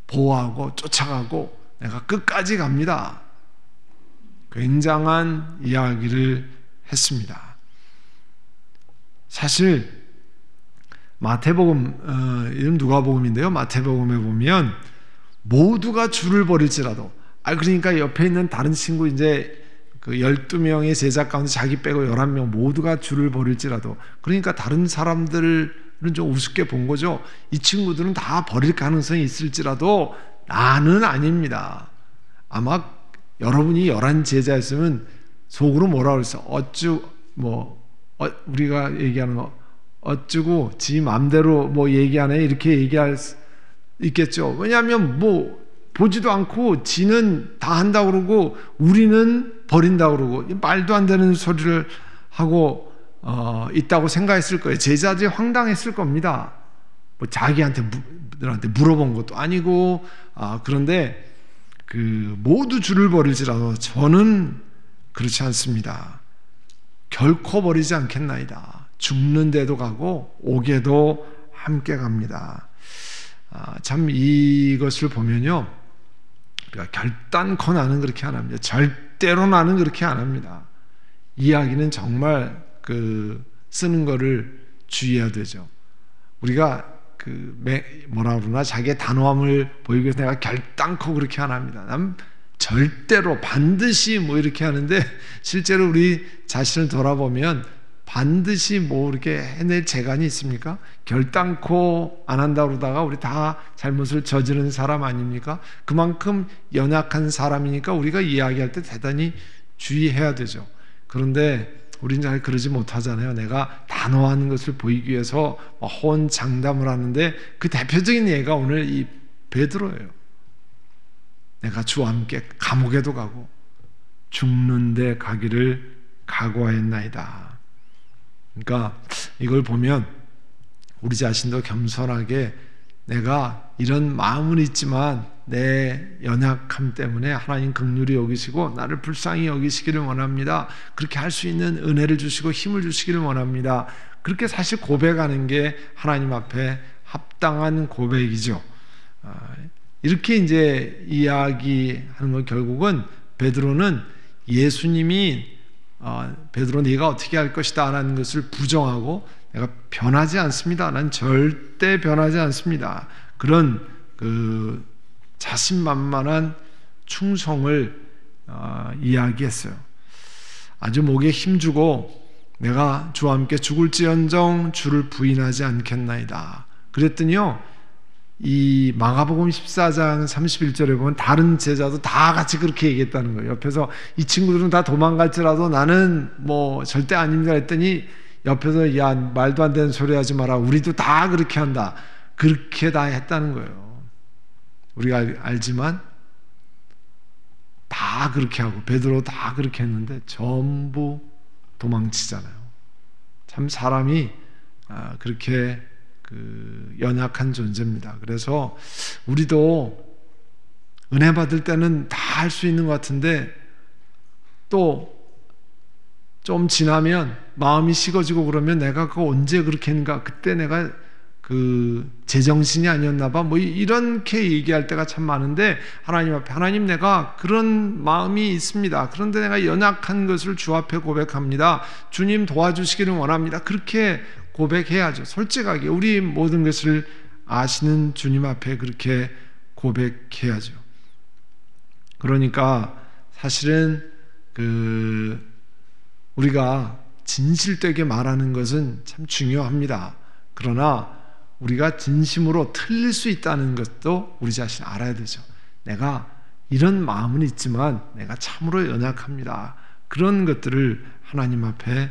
보호하고 쫓아가고 내가 끝까지 갑니다. 굉장한 이야기를 했습니다. 사실 마태복음, 이름 누가복음인데요, 마태복음에 보면 모두가 줄을 버릴지라도, 그러니까 옆에 있는 다른 친구 이제 그 12명의 제자 가운데 자기 빼고 11명 모두가 줄을 버릴지라도, 그러니까 다른 사람들은 좀 우습게 본 거죠. 이 친구들은 다 버릴 가능성이 있을지라도 나는 아닙니다. 아마 여러분이 11제자였으면 속으로 뭐라 그랬어? 우리가 얘기하는 거 어쩌고 지 맘대로 얘기하네, 이렇게 얘기할 수 있겠죠. 왜냐하면 보지도 않고 지는 다 한다고 그러고 우리는 버린다고 그러고 말도 안 되는 소리를 하고 있다고 생각했을 거예요. 제자들이 황당했을 겁니다. 자기한테 물어본 것도 아니고. 그런데 모두 줄을 버릴지라도 저는 그렇지 않습니다. 결코 버리지 않겠나이다. 죽는 데도 가고 옥에도 함께 갑니다. 참 이것을 보면요, 우리가 결단코 나는 그렇게 안 합니다. 절대로 나는 그렇게 안 합니다. 이야기는 정말 쓰는 거를 주의해야 되죠. 우리가 뭐라 그러나 자기의 단호함을 보이기 위해서 내가 결단코 그렇게 안 합니다. 난 절대로 반드시 이렇게 하는데, 실제로 우리 자신을 돌아보면 반드시 이렇게 해낼 재간이 있습니까? 결단코 안 한다고 그러다가 우리 다 잘못을 저지른 사람 아닙니까? 그만큼 연약한 사람이니까 우리가 이야기할 때 대단히 주의해야 되죠. 그런데 우리는 잘 그러지 못하잖아요. 내가 단호한 것을 보이기 위해서 호언장담을 하는데, 그 대표적인 예가 오늘 이 베드로예요. 내가 주와 함께 감옥에도 가고 죽는 데 가기를 각오하였나이다. 그러니까 이걸 보면 우리 자신도 겸손하게, 내가 이런 마음은 있지만 내 연약함 때문에 하나님 긍휼히 여기시고 나를 불쌍히 여기시기를 원합니다. 그렇게 할 수 있는 은혜를 주시고 힘을 주시기를 원합니다. 그렇게 사실 고백하는 게 하나님 앞에 합당한 고백이죠. 이렇게 이제 이야기하는 건 결국은 베드로는 예수님이 베드로 네가 어떻게 할 것이다 라는 것을 부정하고, 내가 변하지 않습니다, 난 절대 변하지 않습니다, 그런 자신만만한 충성을 이야기했어요. 아주 목에 힘주고 내가 주와 함께 죽을지언정 주를 부인하지 않겠나이다. 그랬더니요, 이 마가복음 14장 31절에 보면 다른 제자도 다 같이 그렇게 얘기했다는 거예요. 옆에서 이 친구들은 다 도망갈지라도 나는 절대 아닙니다 했더니 옆에서 야 말도 안 되는 소리 하지 마라, 우리도 다 그렇게 한다, 그렇게 다 했다는 거예요. 우리가 알지만 다 그렇게 하고 베드로 다 그렇게 했는데 전부 도망치잖아요. 참 사람이 그렇게 연약한 존재입니다. 그래서 우리도 은혜 받을 때는 다 할 수 있는 것 같은데 또 좀 지나면 마음이 식어지고 그러면 내가 그거 언제 그렇게 했는가, 그때 내가 제정신이 아니었나 봐, 이렇게 얘기할 때가 참 많은데, 하나님 앞에 하나님 내가 그런 마음이 있습니다. 그런데 내가 연약한 것을 주 앞에 고백합니다. 주님 도와주시기를 원합니다. 그렇게 고백해야죠. 솔직하게 우리 모든 것을 아시는 주님 앞에 그렇게 고백해야죠. 그러니까 사실은 우리가 진실되게 말하는 것은 참 중요합니다. 그러나 우리가 진심으로 틀릴 수 있다는 것도 우리 자신 알아야 되죠. 내가 이런 마음은 있지만 내가 참으로 연약합니다. 그런 것들을 하나님 앞에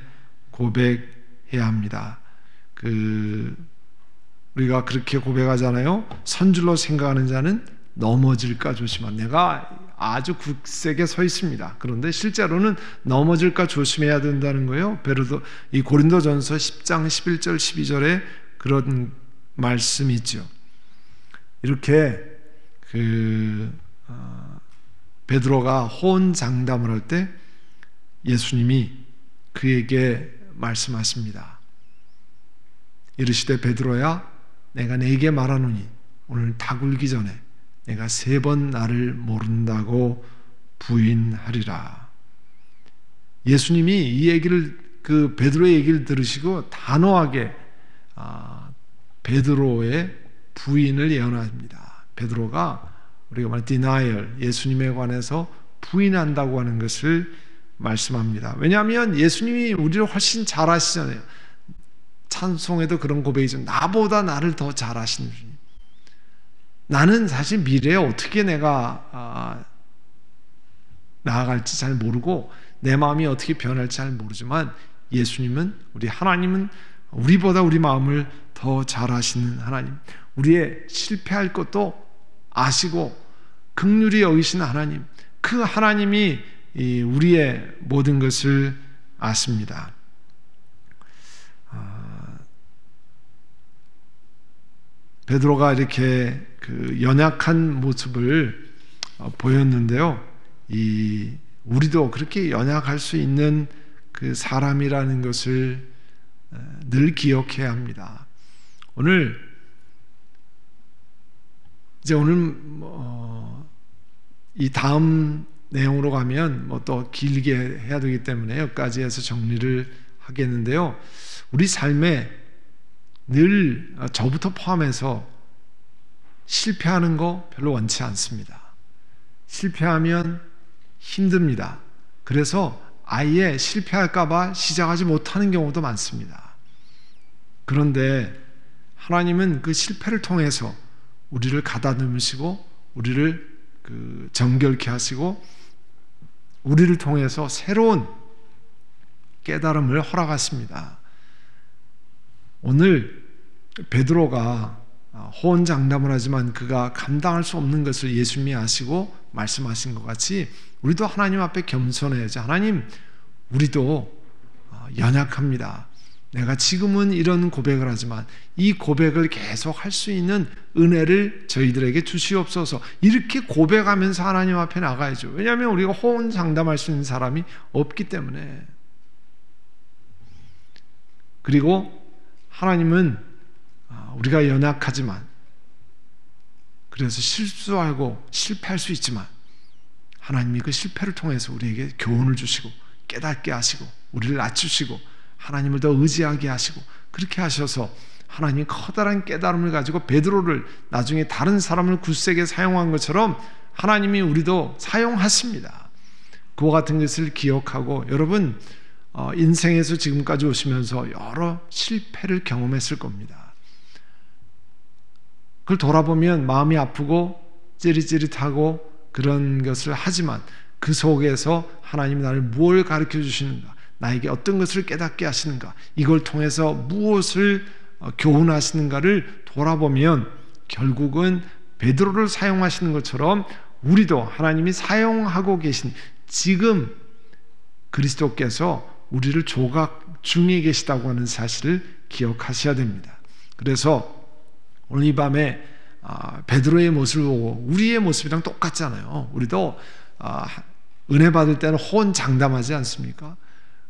고백해야 합니다. 우리가 그렇게 고백하잖아요. 선줄로 생각하는 자는 넘어질까 조심하라. 내가 아주 굳세게 서 있습니다. 그런데 실제로는 넘어질까 조심해야 된다는 거예요. 이 고린도전서 10장 11절 12절에 그런 말씀이 있죠. 이렇게 베드로가 호언장담을 할 때 예수님이 그에게 말씀하십니다. 이르시되 베드로야 내가 네게 말하노니 오늘 다 굴기 전에 내가 3번 나를 모른다고 부인하리라. 예수님이 이 얘기를 베드로의 얘기를 들으시고 단호하게 베드로의 부인을 예언합니다. 베드로가 우리가 말하는 denial, 예수님에 관해서 부인한다고 하는 것을 말씀합니다. 왜냐하면 예수님이 우리를 훨씬 잘 아시잖아요. 찬송에도 그런 고백이죠. 나보다 나를 더 잘 아시는 주님. 나는 사실 미래에 어떻게 내가 나아갈지 잘 모르고 내 마음이 어떻게 변할지 잘 모르지만 예수님은, 우리 하나님은 우리보다 우리 마음을 더 잘 아시는 하나님, 우리의 실패할 것도 아시고 긍휼히 여기시는 하나님, 그 하나님이 우리의 모든 것을 아십니다. 베드로가 이렇게 연약한 모습을 보였는데요. 우리도 그렇게 연약할 수 있는 그 사람이라는 것을 늘 기억해야 합니다. 오늘 이 다음 내용으로 가면 또 길게 해야 되기 때문에 여기까지 해서 정리를 하겠는데요. 우리 삶에 늘 저부터 포함해서 실패하는 거 별로 원치 않습니다. 실패하면 힘듭니다. 그래서 아예 실패할까 봐 시작하지 못하는 경우도 많습니다. 그런데 하나님은 그 실패를 통해서 우리를 가다듬으시고 우리를 정결케 하시고 우리를 통해서 새로운 깨달음을 허락하십니다. 오늘 베드로가 호언장담을 하지만 그가 감당할 수 없는 것을 예수님이 아시고 말씀하신 것 같이 우리도 하나님 앞에 겸손해야죠. 하나님, 우리도 연약합니다. 내가 지금은 이런 고백을 하지만 이 고백을 계속 할 수 있는 은혜를 저희들에게 주시옵소서. 이렇게 고백하면서 하나님 앞에 나가야죠. 왜냐하면 우리가 호언장담할 수 있는 사람이 없기 때문에. 그리고 하나님은 우리가 연약하지만, 그래서 실수하고 실패할 수 있지만 하나님이 그 실패를 통해서 우리에게 교훈을 주시고 깨닫게 하시고 우리를 낮추시고 하나님을 더 의지하게 하시고, 그렇게 하셔서 하나님이 커다란 깨달음을 가지고 베드로를 나중에 다른 사람을 굳세게 사용한 것처럼 하나님이 우리도 사용하십니다. 그와 같은 것을 기억하고, 여러분 인생에서 지금까지 오시면서 여러 실패를 경험했을 겁니다. 그걸 돌아보면 마음이 아프고 찌릿찌릿하고 그런 것을 하지만 그 속에서 하나님이 나를 무엇을 가르쳐 주시는가, 나에게 어떤 것을 깨닫게 하시는가, 이걸 통해서 무엇을 교훈하시는가를 돌아보면 결국은 베드로를 사용하시는 것처럼 우리도 하나님이 사용하고 계신, 지금 그리스도께서 우리를 조각 중에 계시다고 하는 사실을 기억하셔야 됩니다. 그래서 오늘 이 밤에 베드로의 모습을 보고 우리의 모습이랑 똑같잖아요. 우리도 은혜 받을 때는 호언장담하지 않습니까?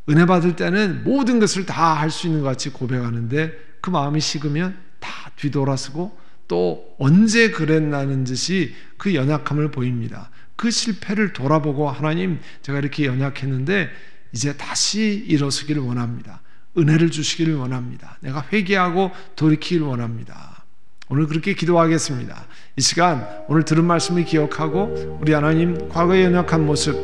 은혜 받을 때는 모든 것을 다 할 수 있는 것 같이 고백하는데 그 마음이 식으면 다 뒤돌아서고 또 언제 그랬나는 듯이 그 연약함을 보입니다. 그 실패를 돌아보고 하나님, 제가 이렇게 연약했는데 이제 다시 일어서기를 원합니다. 은혜를 주시기를 원합니다. 내가 회개하고 돌이키기를 원합니다. 오늘 그렇게 기도하겠습니다. 이 시간 오늘 들은 말씀을 기억하고 우리 하나님, 과거의 연약한 모습,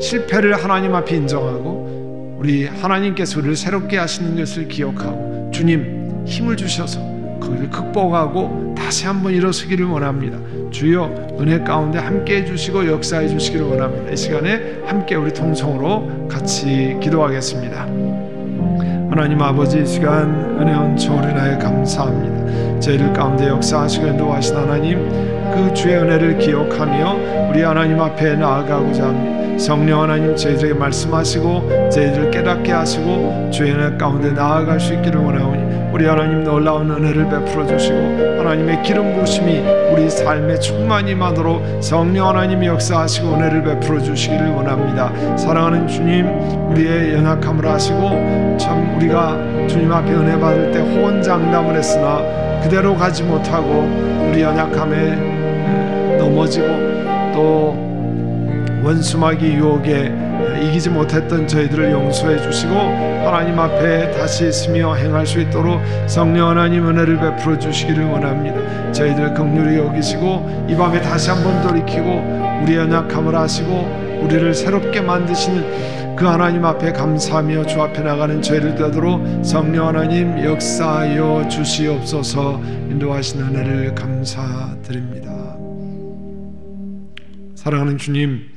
실패를 하나님 앞에 인정하고 우리 하나님께서 우리를 새롭게 하시는 것을 기억하고 주님 힘을 주셔서 거기를 극복하고 다시 한번 일어서기를 원합니다. 주여 은혜 가운데 함께해 주시고 역사해 주시기를 원합니다. 이 시간에 함께 우리 통성으로 같이 기도하겠습니다. 하나님 아버지, 이 시간 은혜원 초월이나에 감사합니다. 저희들 가운데 역사하시고 인도하신 하나님, 그 주의 은혜를 기억하며 우리 하나님 앞에 나아가고자 합니다. 성령 하나님, 저희들에게 말씀하시고 저희들을 깨닫게 하시고 주의 은혜 가운데 나아갈 수 있기를 원하오니 우리 하나님 놀라운 은혜를 베풀어 주시고 하나님의 기름 부으심이 우리 삶에 충만히 임하도록 성령 하나님이 역사하시고 은혜를 베풀어 주시기를 원합니다. 사랑하는 주님, 우리의 연약함을 아시고 참 우리가 주님 앞에 은혜 받을 때 호언장담을 했으나 그대로 가지 못하고 우리 연약함에 넘어지고 또 원수마귀 유혹에 이기지 못했던 저희들을 용서해 주시고 하나님 앞에 다시 서며 행할 수 있도록 성령 하나님 은혜를 베풀어 주시기를 원합니다. 저희들 긍휼히 여기시고 이 밤에 다시 한번 돌이키고 우리 연약함을 아시고 우리를 새롭게 만드시는 그 하나님 앞에 감사하며 주 앞에 나가는 저희를 되도록 성령 하나님 역사하여 주시옵소서. 인도하신 은혜를 감사드립니다. 사랑하는 주님,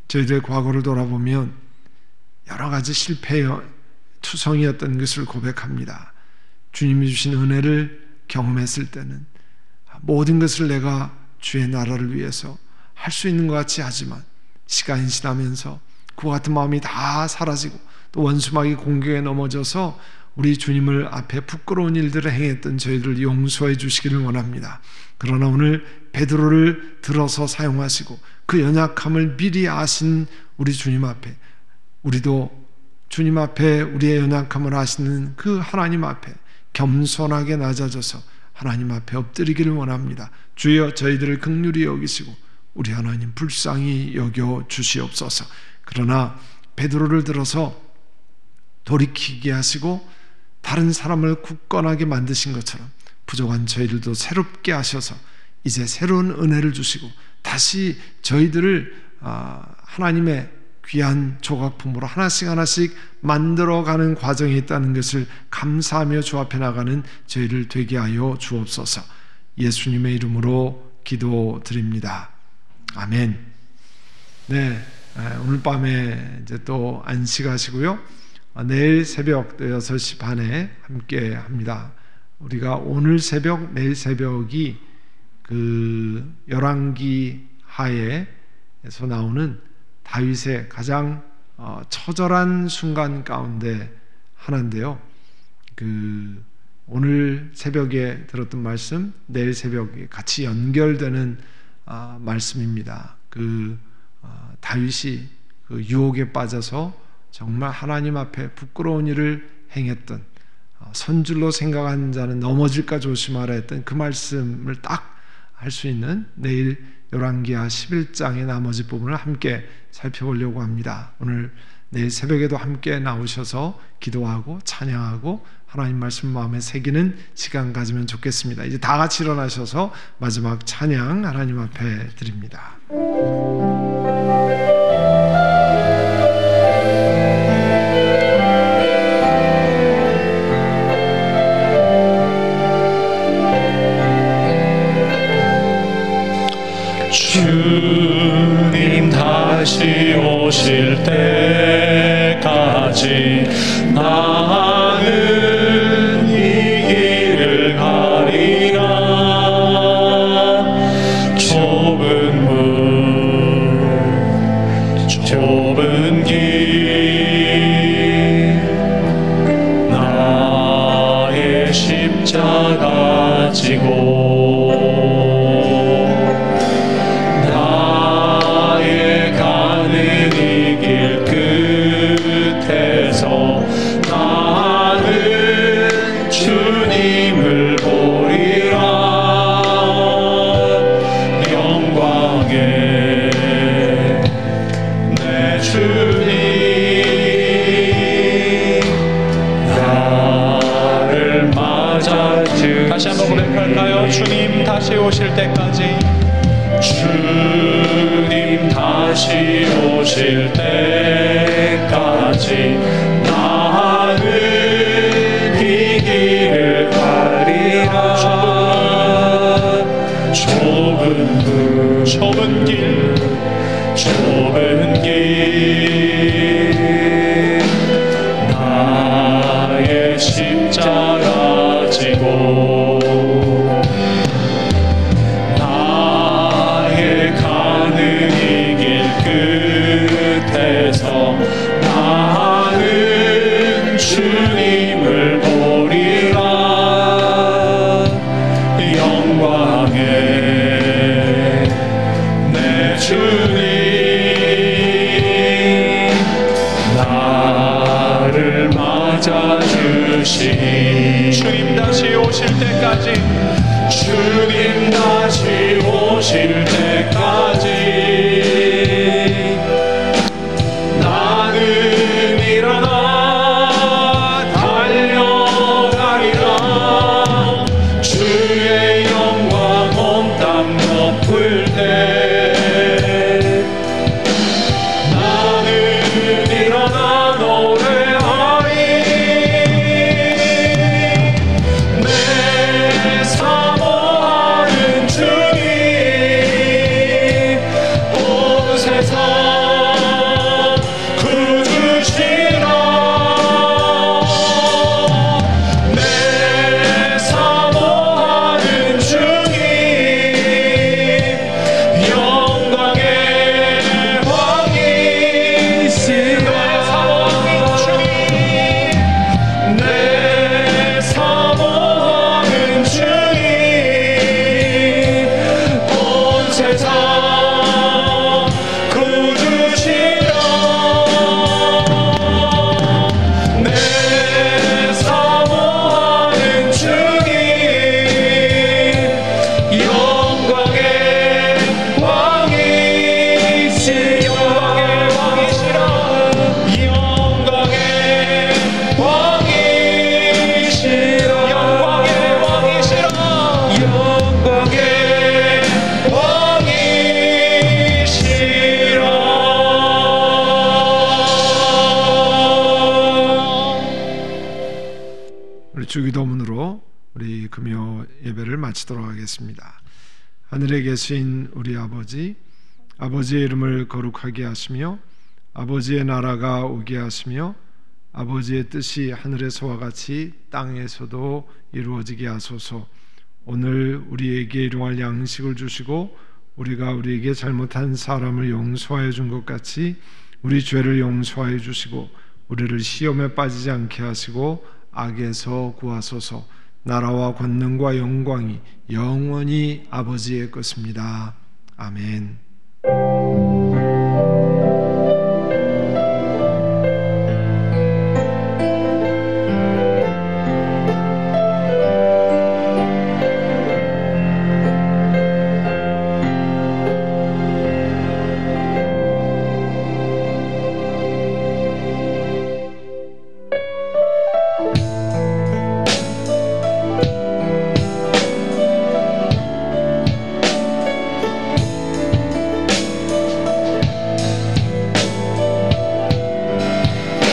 저희들의 과거를 돌아보면 여러 가지 실패의 투성이었던 것을 고백합니다. 주님이 주신 은혜를 경험했을 때는 모든 것을 내가 주의 나라를 위해서 할 수 있는 것 같이 하지만 시간이 지나면서 그와 같은 마음이 다 사라지고 또 원수마귀 공격에 넘어져서 우리 주님을 앞에 부끄러운 일들을 행했던 저희들을 용서해 주시기를 원합니다. 그러나 오늘 베드로를 들어서 사용하시고 그 연약함을 미리 아신 우리 주님 앞에 우리도 주님 앞에 우리의 연약함을 아시는 그 하나님 앞에 겸손하게 낮아져서 하나님 앞에 엎드리기를 원합니다. 주여 저희들을 긍휼히 여기시고 우리 하나님 불쌍히 여겨 주시옵소서. 그러나 베드로를 들어서 돌이키게 하시고 다른 사람을 굳건하게 만드신 것처럼 부족한 저희들도 새롭게 하셔서 이제 새로운 은혜를 주시고 다시 저희들을 하나님의 귀한 조각품으로 하나씩 하나씩 만들어가는 과정에 있다는 것을 감사하며 주 앞에 나가는 저희를 되게 하여 주옵소서. 예수님의 이름으로 기도드립니다. 아멘. 네, 오늘 밤에 이제 또 안식하시고요. 내일 새벽 6시 반에 함께 합니다. 우리가 오늘 새벽, 내일 새벽이 그 열왕기 하에서 나오는 다윗의 가장 처절한 순간 가운데 하나인데요. 그 오늘 새벽에 들었던 말씀, 내일 새벽에 같이 연결되는 말씀입니다. 그 다윗이 그 유혹에 빠져서 정말 하나님 앞에 부끄러운 일을 행했던 선줄로 생각한 자는 넘어질까 조심하라 했던 그 말씀을 딱 할 수 있는 내일 열왕기하 11장의 나머지 부분을 함께 살펴보려고 합니다. 오늘 내일 새벽에도 함께 나오셔서 기도하고 찬양하고 하나님 말씀 마음에 새기는 시간 가지면 좋겠습니다. 이제 다 같이 일어나셔서 마지막 찬양 하나님 앞에 드립니다. 주님 다시 오실 때까지 나는 이 길을 가리라. 좁은 문 좁은 길 나의 십자가 지고 다시 한번 고백할까요? 주님 다시 오실 때까지, 주님 다시 오실 때까지 나는 이 길을 가리라. 좁은 길 나의 십자가 지고 나의 가는 이 길 끝에서 나는 주님을 보리라. 영광의 내 주님 나를 맞아주시니 주님 다시 오실 때까지 주님 다시 오실 때까지 나는 일어나 달려가리라. 주의 영광 온 땅 덮을 때 나는 일어나 노래하리. 내 사모하는 주님 온 세상 구주시라. 내 사모하는 주님 영광의 왕이시라. 내 사모하는 주님 온 세상 구주시라. 내 사모하는 주님 영광의 왕이시라. 영광의 왕이시라. 영광의 왕이시라. 영광의 왕이시라. 우리 주기도문으로 우리 금요 예배를 마치도록 하겠습니다. 하늘에 계신 우리 아버지, 아버지의 이름을 거룩하게 하시며 아버지의 나라가 오게 하시며 아버지의 뜻이 하늘에서와 같이 땅에서도 이루어지게 하소서. 오늘 우리에게 일용할 양식을 주시고 우리가 우리에게 잘못한 사람을 용서하여 준 것 같이 우리 죄를 용서하여 주시고 우리를 시험에 빠지지 않게 하시고 악에서 구하소서. 나라와 권능과 영광이 영원히 아버지의 것입니다. 아멘.